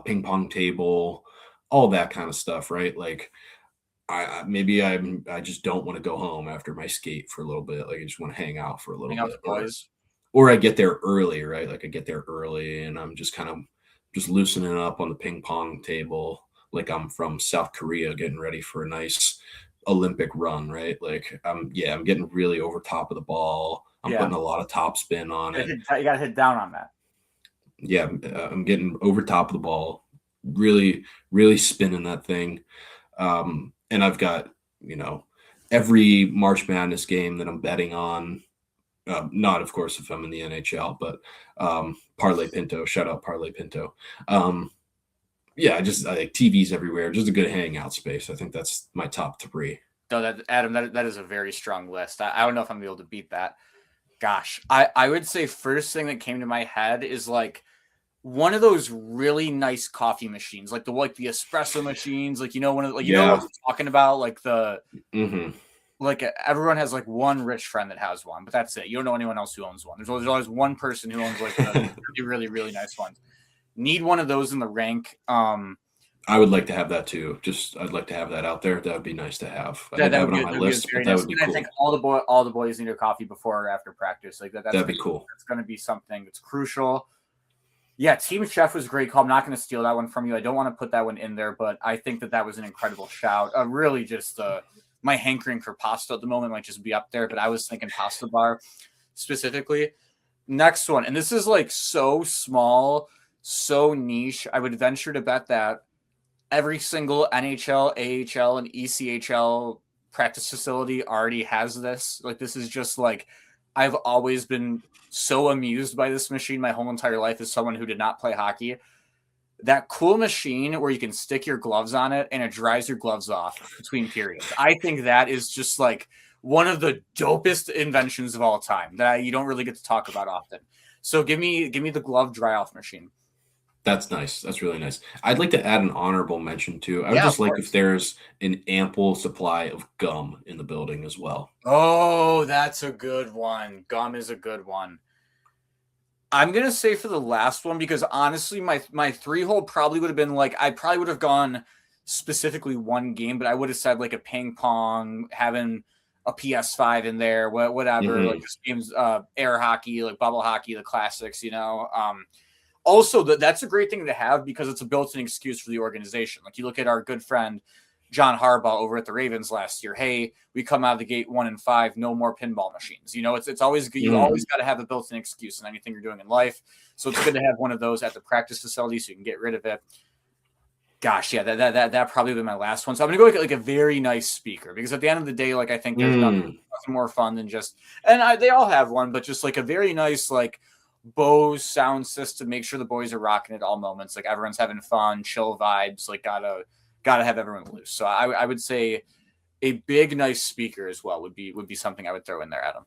ping pong table, all that kind of stuff, right? Like I just don't want to go home after my skate for a little bit. Like I just want to hang out for a little bit. Or I get there early, right? Like I get there early and I'm just kind of just loosening up on the ping pong table. Like I'm from South Korea getting ready for a nice Olympic run, right? Like I'm getting really over top of the ball. I'm putting a lot of top spin on it. You got to hit down on that. Yeah, I'm getting over top of the ball, really, really spinning that thing. And I've got, every March Madness game that I'm betting on, not, of course, if I'm in the NHL, but Parlay Pinto, shout out Parlay Pinto. I like TVs everywhere, just a good hangout space. I think that's my top 3. No, Adam, that is a very strong list. I don't know if I'm able to beat that. Gosh, I would say first thing that came to my head is like one of those really nice coffee machines, like the espresso machines, like one of what I'm talking about, like the like everyone has like one rich friend that has one, but that's it. You don't know anyone else who owns one. There's always one person who owns like the really, really nice ones. Need one of those in the rink. I would like to have that too. I'd like to have that out there. That would be nice to have. I didn't have it on my list, but that would be cool. I think all the boys need a coffee before or after practice. Like that'd be cool. It's going to be something that's crucial. Yeah, Team Chef was a great call. I'm not going to steal that one from you. I don't want to put that one in there, but I think that was an incredible shout. Really, just my hankering for pasta at the moment might just be up there, but I was thinking pasta bar specifically. Next one, and this is like so small, so niche. I would venture to bet that every single NHL, AHL, and ECHL practice facility already has this. Like, this is just like, I've always been so amused by this machine my whole entire life as someone who did not play hockey. That cool machine where you can stick your gloves on it and it dries your gloves off between periods. I think that is just like one of the dopest inventions of all time that you don't really get to talk about often. So give me the glove dry off machine. That's nice. That's really nice. I'd like to add an honorable mention too. I would just like if there's an ample supply of gum in the building as well. Oh, that's a good one. Gum is a good one. I'm going to say for the last one, because honestly, my 3-hole probably would have been like, I probably would have gone specifically one game, but I would have said like a ping pong, having a PS5 in there, whatever, like this game's air hockey, like bubble hockey, the classics, Also, that's a great thing to have because it's a built-in excuse for the organization. Like you look at our good friend John Harbaugh over at the Ravens last year. Hey, we come out of the gate 1-5, no more pinball machines. It's always good. You always got to have a built-in excuse in anything you're doing in life. So it's good to have one of those at the practice facility so you can get rid of it. Gosh, yeah, that probably would be my last one. So I'm gonna go with like a very nice speaker, because at the end of the day, like I think there's nothing more fun than just, and they all have one, but just like a very nice like Bose sound system. Make sure the boys are rocking at all moments. Like everyone's having fun, chill vibes. Like gotta have everyone loose. So I would say a big nice speaker as well would be something I would throw in there, Adam.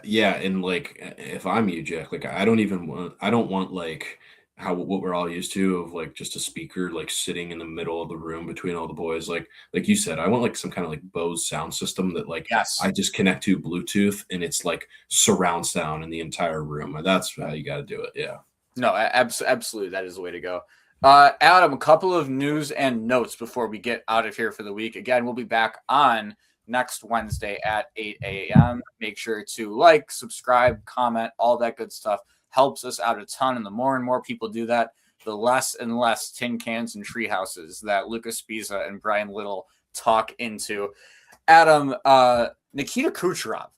Yeah, and like if I'm you, Jack, like I don't want like what we're all used to of like just a speaker like sitting in the middle of the room between all the boys. Like you said, I want like some kind of like Bose sound system that like I just connect to Bluetooth and it's like surround sound in the entire room. And that's how you got to do it. Yeah. No, absolutely. That is the way to go. Adam, a couple of news and notes before we get out of here for the week. Again, we'll be back on next Wednesday at 8 a.m. Make sure to like, subscribe, comment, all that good stuff. Helps us out a ton. And the more and more people do that, the less and less tin cans and tree houses that Lucas Spiza and Brian Little talk into. Adam, Nikita Kucherov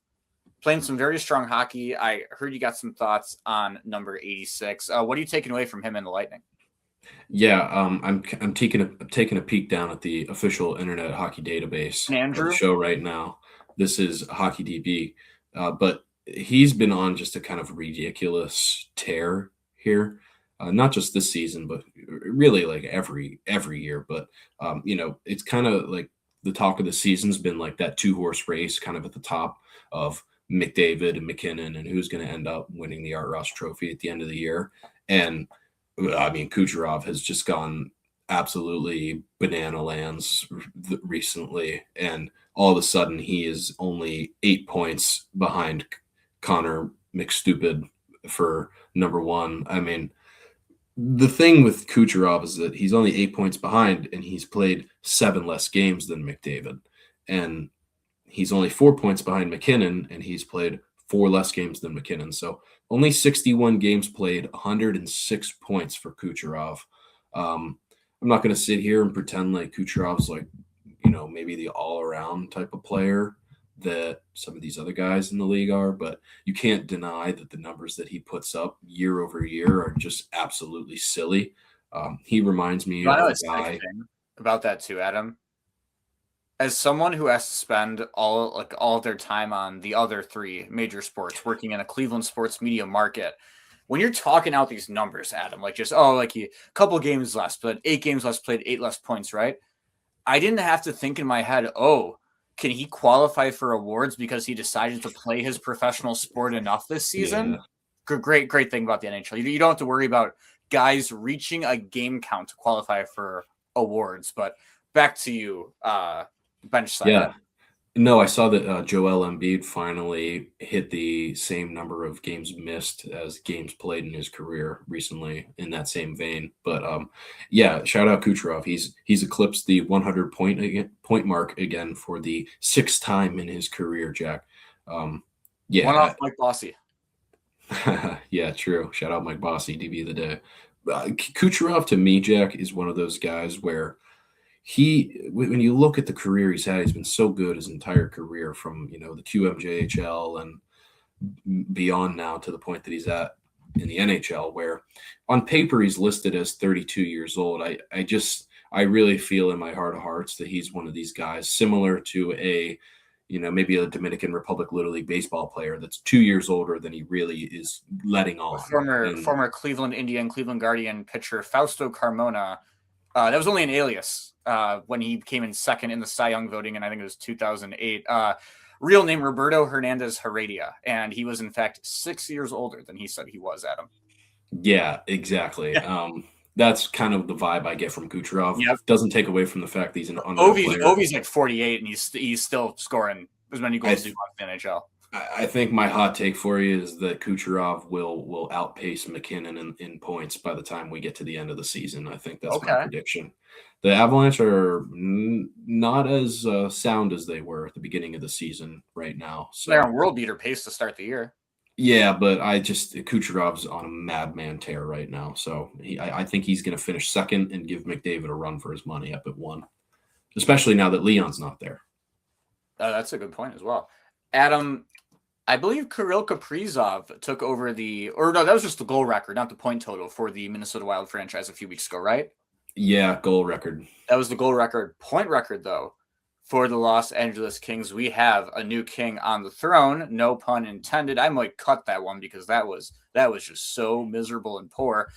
playing some very strong hockey. I heard you got some thoughts on number 86. What are you taking away from him in the Lightning? Yeah, I'm taking a peek down at the official Internet Hockey Database of the show right now. This is HockeyDB, but he's been on just a kind of ridiculous tear here, not just this season, but really like every year. But it's kind of like the talk of the season's been like that 2-horse race, kind of at the top of McDavid and McKinnon, and who's going to end up winning the Art Ross Trophy at the end of the year. And I mean, Kucherov has just gone absolutely banana lands recently, and all of a sudden he is only 8 points behind Connor McStupid for number one. I mean, the thing with Kucherov is that he's only 8 points behind, and he's played 7 less games than McDavid, and he's only 4 points behind McKinnon, and he's played 4 less games than McKinnon. So only 61 games played, 106 points for Kucherov. I'm not going to sit here and pretend like Kucherov's like, maybe the all-around type of player that some of these other guys in the league are, but you can't deny that the numbers that he puts up year over year are just absolutely silly. He reminds me of a guy about that too, Adam. As someone who has to spend all of their time on the other 3 major sports, working in a Cleveland sports media market, when you're talking out these numbers, Adam, like just a couple games less, but 8 games less played, 8 less points, right? I didn't have to think in my head, can he qualify for awards because he decided to play his professional sport enough this season? Yeah. Great thing about the NHL. You don't have to worry about guys reaching a game count to qualify for awards. But back to you, bench side. Yeah. No, I saw that Joel Embiid finally hit the same number of games missed as games played in his career recently in that same vein. But shout out Kucherov. He's eclipsed the 100 point mark again for the 6th time in his career, Jack. One off Mike Bossy. Yeah, true. Shout out Mike Bossy, DB of the day. Kucherov, to me, Jack, is one of those guys where when you look at the career he's had, he's been so good his entire career, from the QMJHL and beyond now to the point that he's at in the NHL, where on paper he's listed as 32 years old. I really feel in my heart of hearts that he's one of these guys similar to maybe a Dominican Republic Little League baseball player that's 2 years older than he really is letting on. Former Cleveland Indian, Cleveland Guardian pitcher Fausto Carmona. That was only an alias when he came in second in the Cy Young voting, and I think it was 2008. Real name Roberto Hernandez Heredia, and he was in fact 6 years older than he said he was, Adam. Yeah, exactly. That's kind of the vibe I get from Kucherov. Yep. Doesn't take away from the fact that he's an unreal player. Ovi's like 48, and he's still scoring as many goals as he wants in the NHL. I think my hot take for you is that Kucherov will outpace McKinnon in points by the time we get to the end of the season. I think that's my prediction. The Avalanche are not as sound as they were at the beginning of the season right now. So they're on world beater pace to start the year. Yeah, but Kucherov's on a madman tear right now. So I think he's going to finish second and give McDavid a run for his money up at 1. especially now that Leon's not there. That's a good point as well. Adam, I believe Kirill Kaprizov took over that was just the goal record, not the point total for the Minnesota Wild franchise a few weeks ago, right? Yeah, goal record. That was the goal record. Point record, though, for the Los Angeles Kings. We have a new king on the throne. No pun intended. I might cut that one because that was just so miserable and poor.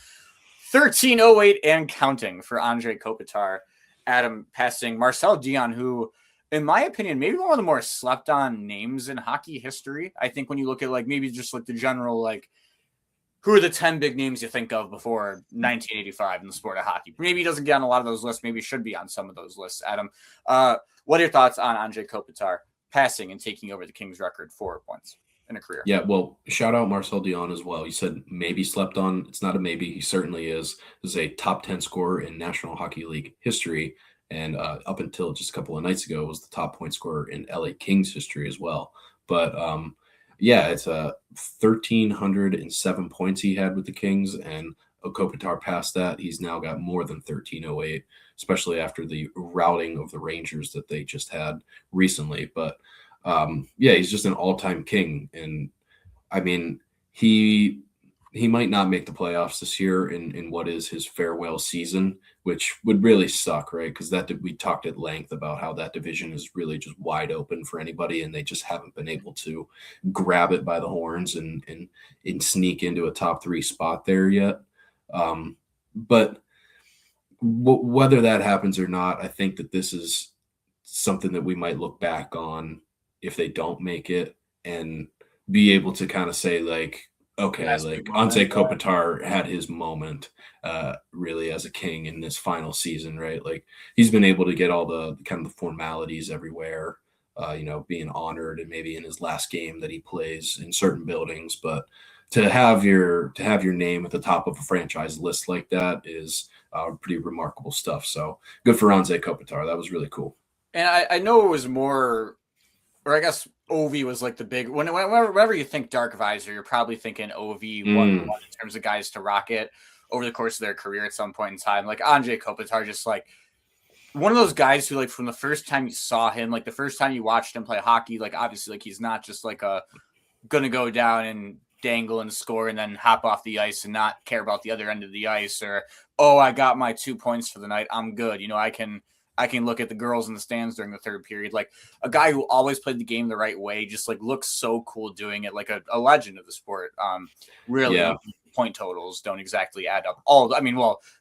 1308 and counting for Anze Kopitar. Adam passing Marcel Dion, who, in my opinion, maybe one of the more slept on names in hockey history. I think when you look at maybe just the general, who are the 10 big names you think of before 1985 in the sport of hockey? Maybe he doesn't get on a lot of those lists. Maybe he should be on some of those lists. Adam, what are your thoughts on Anze Kopitar passing and taking over the Kings record for points in a career? Yeah, well, shout out Marcel Dion as well. You said maybe slept on. It's not a maybe. He certainly is. He's a top 10 scorer in National Hockey League history. And up until just a couple of nights ago, was the top point scorer in LA Kings history as well. But yeah, it's 1,307 points he had with the Kings, and Kopitar passed that. He's now got more than 1,308, especially after the routing of the Rangers that they just had recently. But yeah, he's just an all-time king. And I mean, he might not make the playoffs this year in what is his farewell season, which would really suck, right? Because we talked at length about how that division is really just wide open for anybody, and they just haven't been able to grab it by the horns and sneak into a top 3 spot there yet. But whether that happens or not, I think that this is something that we might look back on if they don't make it and be able to kind of say okay, Anze Kopitar had his moment really as a king in this final season, right? He's been able to get all the kind of the formalities everywhere, being honored, and maybe in his last game that he plays in certain buildings. But to have your name at the top of a franchise list like that is pretty remarkable stuff. So good for Anze Kopitar. That was really cool. And I know it was more, or I guess Ovi was the big whenever you think Dark Visor, you're probably thinking Ovi one in terms of guys to rock it over the course of their career at some point in time. Anze Kopitar, just one of those guys who from the first time you saw him, the first time you watched him play hockey, obviously he's not just gonna go down and dangle and score and then hop off the ice and not care about the other end of the ice, or I got my 2 points for the night, I'm good. I can look at the girls in the stands during the third period. A guy who always played the game the right way, just looks so cool doing it, a legend of the sport. Really, yeah. Point totals don't exactly add up.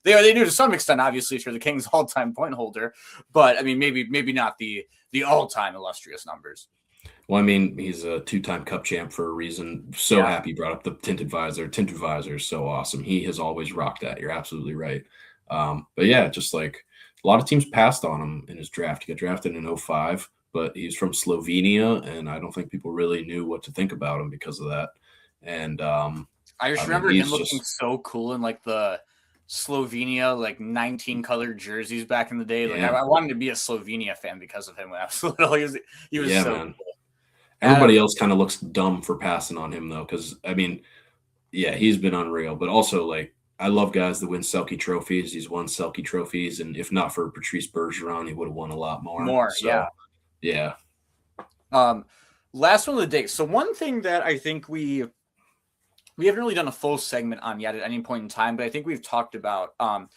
They do to some extent, obviously, if you're the Kings' all-time point holder, but maybe not the all-time illustrious numbers. Well, he's a 2-time Cup champ for a reason. So happy you brought up the tinted visor. Tinted visor is so awesome. He has always rocked that. You're absolutely right. But yeah, just a lot of teams passed on him in his draft. He got drafted in 2005, but he's from Slovenia, and I don't think people really knew what to think about him because of that. And I just remember him looking so cool in the Slovenia 19 colored jerseys back in the day. I wanted to be a Slovenia fan because of him when I was little. He was so man. Cool. Everybody else kind of looks dumb for passing on him though, because he's been unreal. But also I love guys that win Selke trophies. He's won Selke trophies, and if not for Patrice Bergeron, he would have won a lot more. So, yeah. Last one of the day. So one thing that I think we haven't really done a full segment on yet at any point in time, but I think we've talked about on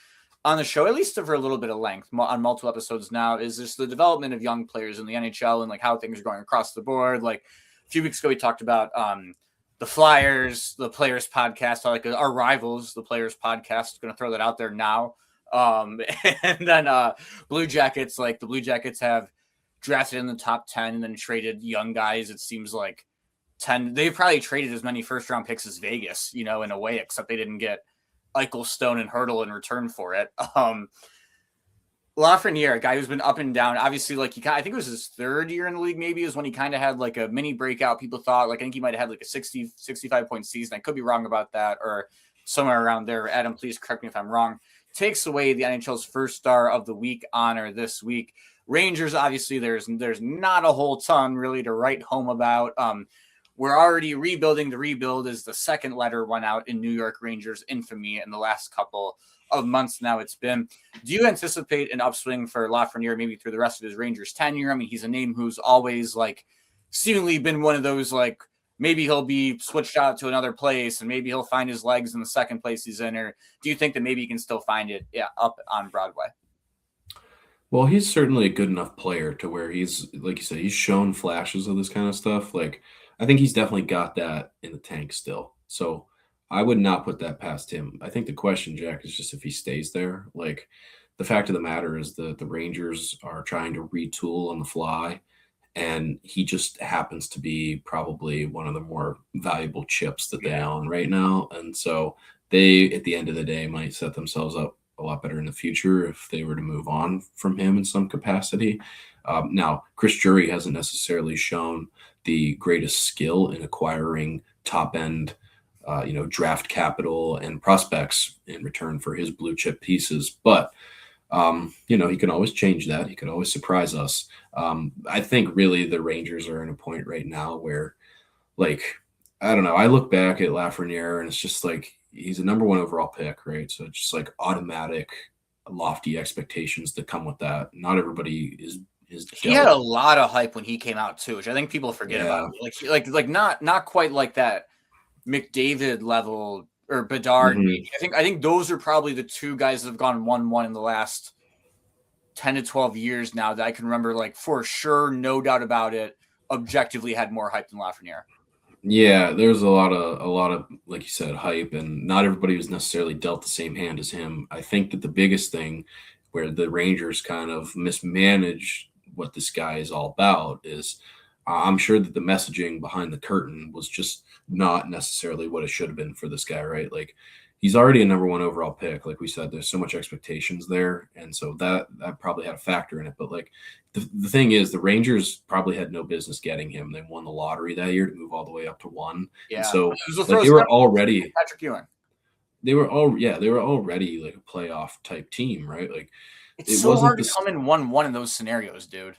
the show, at least for a little bit of length on multiple episodes now, is just the development of young players in the NHL and how things are going across the board. A few weeks ago, we talked about the Flyers, the Players podcast, our rivals, the Players podcast. Going to throw that out there now. And then Blue Jackets, the Blue Jackets have drafted in the top 10 and then traded young guys. It seems 10. They've probably traded as many first-round picks as Vegas, in a way, except they didn't get Eichel, Stone, and Hurdle in return for it. Lafreniere, a guy who's been up and down. Obviously, I think it was his third year in the league, maybe, is when he kind of had a mini breakout. People thought, I think he might have had a 60, 65-point season. I could be wrong about that, or somewhere around there. Adam, please correct me if I'm wrong. Takes away the NHL's first star of the week honor this week. Rangers, obviously, there's not a whole ton really to write home about. we're already rebuilding. The rebuild is the second letter run out in New York Rangers infamy in the last couple of months now it's been. Do you anticipate an upswing for Lafreniere maybe through the rest of his Rangers tenure? I mean, he's a name who's always like seemingly been one of those like maybe he'll be switched out to another place and maybe he'll find his legs in the second place he's in, or do you think that maybe he can still find it up on Broadway? Well, he's certainly a good enough player to where he's, like you said, he's shown flashes of this kind of stuff. Like, I think he's definitely got that in the tank still. So I would not put that past him. I think the question, Jack, is just if he stays there. Like, the fact of the matter is that the Rangers are trying to retool on the fly, and he just happens to be probably one of the more valuable chips that they own right now. And so they, at the end of the day, might set themselves up a lot better in the future if they were to move on from him in some capacity. Now, Chris Drury hasn't necessarily shown the greatest skill in acquiring top-end, draft capital and prospects in return for his blue chip pieces. But, he can always change that. He could always surprise us. I think really the Rangers are in a point right now where, like, I don't know. I look back at Lafreniere and it's just like, he's a number one overall pick, right? So it's just like automatic, lofty expectations that come with that. Not everybody is. He had a lot of hype when he came out too, which I think people forget about. Like not quite like that McDavid level or Bedard. Mm-hmm. I think those are probably the two guys that have gone 1-1 in the last 10 to 12 years now that I can remember, like for sure, no doubt about it, objectively had more hype than Lafreniere. Yeah, there's a lot of, like you said, hype, and not everybody was necessarily dealt the same hand as him. I think that the biggest thing where the Rangers kind of mismanaged what this guy is all about is I'm sure that the messaging behind the curtain was just not necessarily what it should have been for this guy, right? Like, he's already a number one overall pick. Like we said, there's so much expectations there. And so that probably had a factor in it. But like the thing is, the Rangers probably had no business getting him. They won the lottery that year to move all the way up to 1. Yeah. And so like, they were already Patrick Ewing. They were already like a playoff type team, right? Like it's so hard to come in 1-1 in those scenarios, dude.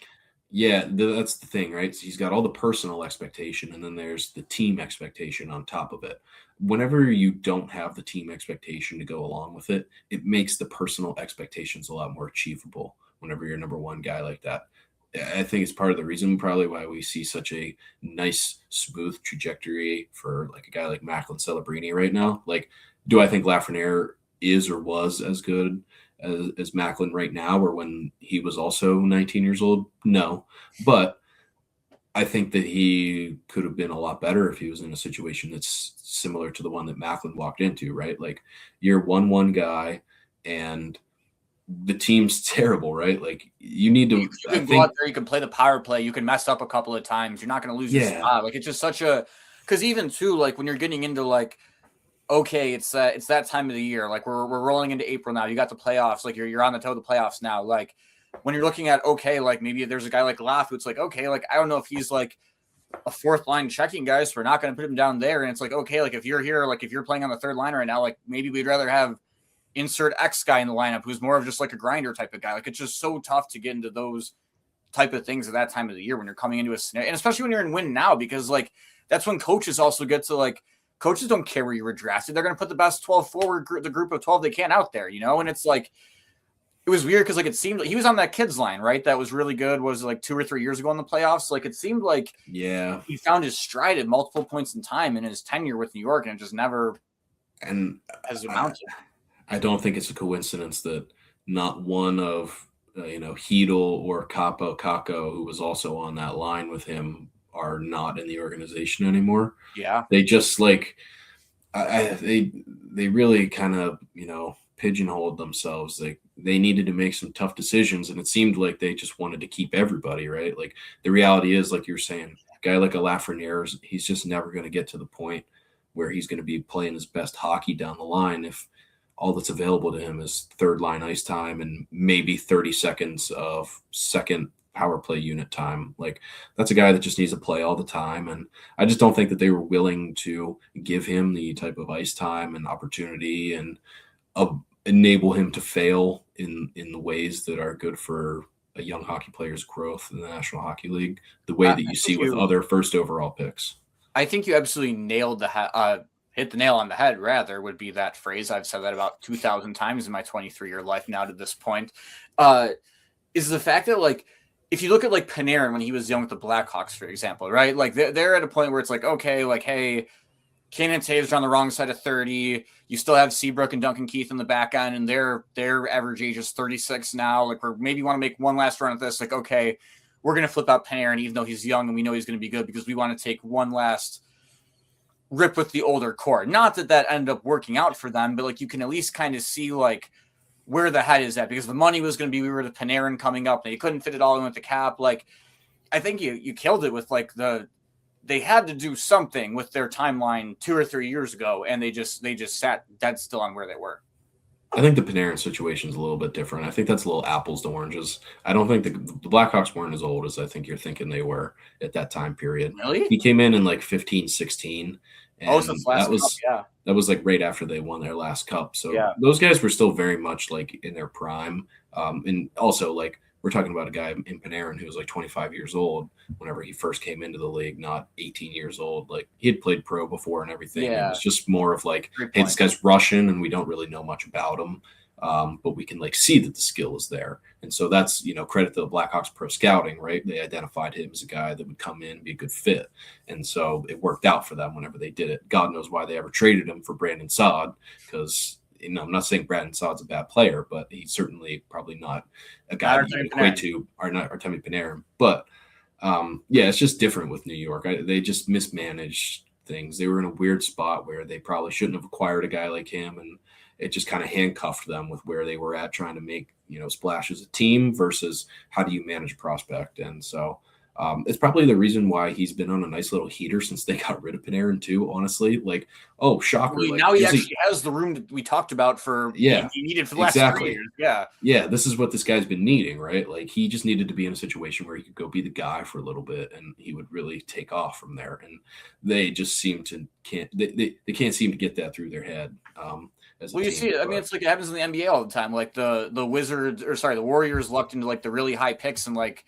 Yeah, that's the thing, right? So he's got all the personal expectation, and then there's the team expectation on top of it. Whenever you don't have the team expectation to go along with it, it makes the personal expectations a lot more achievable whenever you're a number one guy like that. I think it's part of the reason probably why we see such a nice, smooth trajectory for like a guy like Macklin Celebrini right now. Like, do I think Lafreniere is or was as good as Macklin right now, or when he was also 19 years old? No, but I think that he could have been a lot better if he was in a situation that's similar to the one that Macklin walked into, right? Like, you're 1-1 guy and the team's terrible, right? Like, you need to. You can go out there, you can play the power play, you can mess up a couple of times, you're not going to lose your spot. Like, it's just such a, because even too, like when you're getting into like, okay, it's that time of the year. Like we're rolling into April now. You got the playoffs. Like you're on the toe of the playoffs now. Like when you're looking at, okay, like maybe there's a guy like Laff, it's like, okay, like I don't know if he's like a fourth line checking guy, so we're not going to put him down there. And it's like, okay, like if you're here, like if you're playing on the third line right now, like maybe we'd rather have insert X guy in the lineup who's more of just like a grinder type of guy. Like it's just so tough to get into those type of things at that time of the year when you're coming into a scenario, and especially when you're in win now, because like that's when coaches also get to like, coaches don't care where you were drafted. They're going to put the best 12 forward, the group of 12 they can out there, you know? And it's like, it was weird because like it seemed like he was on that kids line, right? That was really good. Was like 2 or 3 years ago in the playoffs. Like it seemed like he found his stride at multiple points in time in his tenure with New York, and it just never has amounted. I don't think it's a coincidence that not one of Hedel or Capo Caco, who was also on that line with him, are not in the organization anymore. Yeah. They just like, they really kind of, pigeonholed themselves. They needed to make some tough decisions, and it seemed like they just wanted to keep everybody, right? Like the reality is, like you're saying, a guy like a Lafreniere, he's just never going to get to the point where he's going to be playing his best hockey down the line if all that's available to him is third line ice time and maybe 30 seconds of second power play unit time. Like that's a guy that just needs to play all the time. And I just don't think that they were willing to give him the type of ice time and opportunity and enable him to fail in the ways that are good for a young hockey player's growth in the National Hockey League, the way that you see with other first overall picks. I think you absolutely nailed hit the nail on the head, rather, would be that phrase. I've said that about 2,000 times in my 23-year life now to this point. Is the fact that, like, if you look at, like, Panarin when he was young with the Blackhawks, for example, right? Like, they're at a point where it's like, okay, like, hey, Kane and Taves are on the wrong side of 30. You still have Seabrook and Duncan Keith in the back end, and their average age is 36 now. Like, we're maybe want to make one last run at this. Like, okay, we're going to flip out Panarin, even though he's young and we know he's going to be good, because we want to take one last rip with the older core. Not that ended up working out for them, but, like, you can at least kind of see, like, where the head is at, because the money was going to be, we were the Panarin coming up, and you couldn't fit it all in with the cap. Like, I think you killed it with, like, they had to do something with their timeline 2 or 3 years ago, and they just sat dead still on where they were. I think the Panarin situation is a little bit different. I think that's a little apples to oranges. I don't think the Blackhawks weren't as old as I think you're thinking they were at that time period. Really? He came in like 15, 16. And so that was like right after they won their last cup. So those guys were still very much like in their prime. And also, like, we're talking about a guy in Panarin who was like 25 years old whenever he first came into the league, not 18 years old. Like, he had played pro before and everything. Yeah. It was just more of like, hey, this guy's Russian and we don't really know much about him. But we can, like, see that the skill is there. And so that's, credit to the Blackhawks pro scouting, right? They identified him as a guy that would come in and be a good fit. And so it worked out for them whenever they did it. God knows why they ever traded him for Brandon Saad, because, I'm not saying Brandon Saad's a bad player, but he's certainly probably not a guy that you equate to Artemi Panarin. But, it's just different with New York. They just mismanaged things. They were in a weird spot where they probably shouldn't have acquired a guy like him, and it just kind of handcuffed them with where they splash at trying to make, splash as a team versus how do you manage a prospect. And so it's probably the reason why he's been on a nice little heater since they got rid of Panarin too, honestly. Like, oh, shocker. Now he actually has the room that we talked about he needed for the last 3 years. Yeah. Yeah, this is what this guy's been needing, right? Like, he just needed to be in a situation where he could go be the guy for a little bit and he would really take off from there. And they just seem to can't seem to get that through their head. You see it. I mean, it's like it happens in the NBA all the time. Like the Warriors lucked into, like, the really high picks in, like,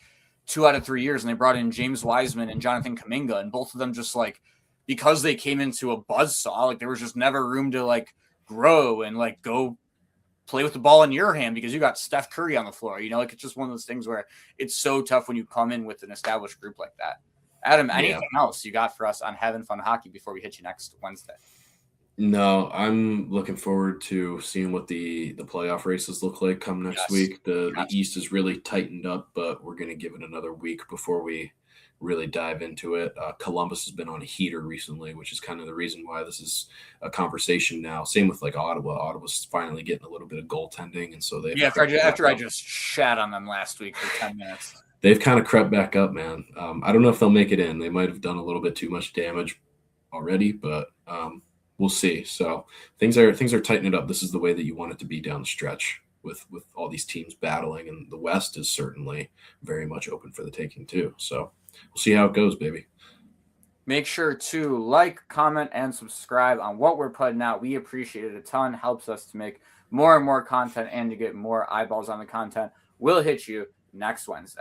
2 out of 3 years, and they brought in James Wiseman and Jonathan Kuminga, and both of them just, like, because they came into a buzzsaw, like, there was just never room to, like, grow and, like, go play with the ball in your hand because you got Steph Curry on the floor. Like, it's just one of those things where it's so tough when you come in with an established group like that. Adam, anything else you got for us on Having Fun Hockey before we hit you next Wednesday? No, I'm looking forward to seeing what the playoff races look like come next week. The East is really tightened up, but we're going to give it another week before we really dive into it. Columbus has been on a heater recently, which is kind of the reason why this is a conversation now. Same with, like, Ottawa. Ottawa's finally getting a little bit of goaltending, and so they after I just shat on them last week for 10 minutes. They've kind of crept back up, man. I don't know if they'll make it in. They might have done a little bit too much damage already, but we'll see. So things are tightening up. This is the way that you want it to be down the stretch with all these teams battling, and the West is certainly very much open for the taking too. So we'll see how it goes, baby. Make sure to like, comment, and subscribe on what we're putting out. We appreciate it a ton. Helps us to make more and more content and to get more eyeballs on the content. We'll hit you next Wednesday.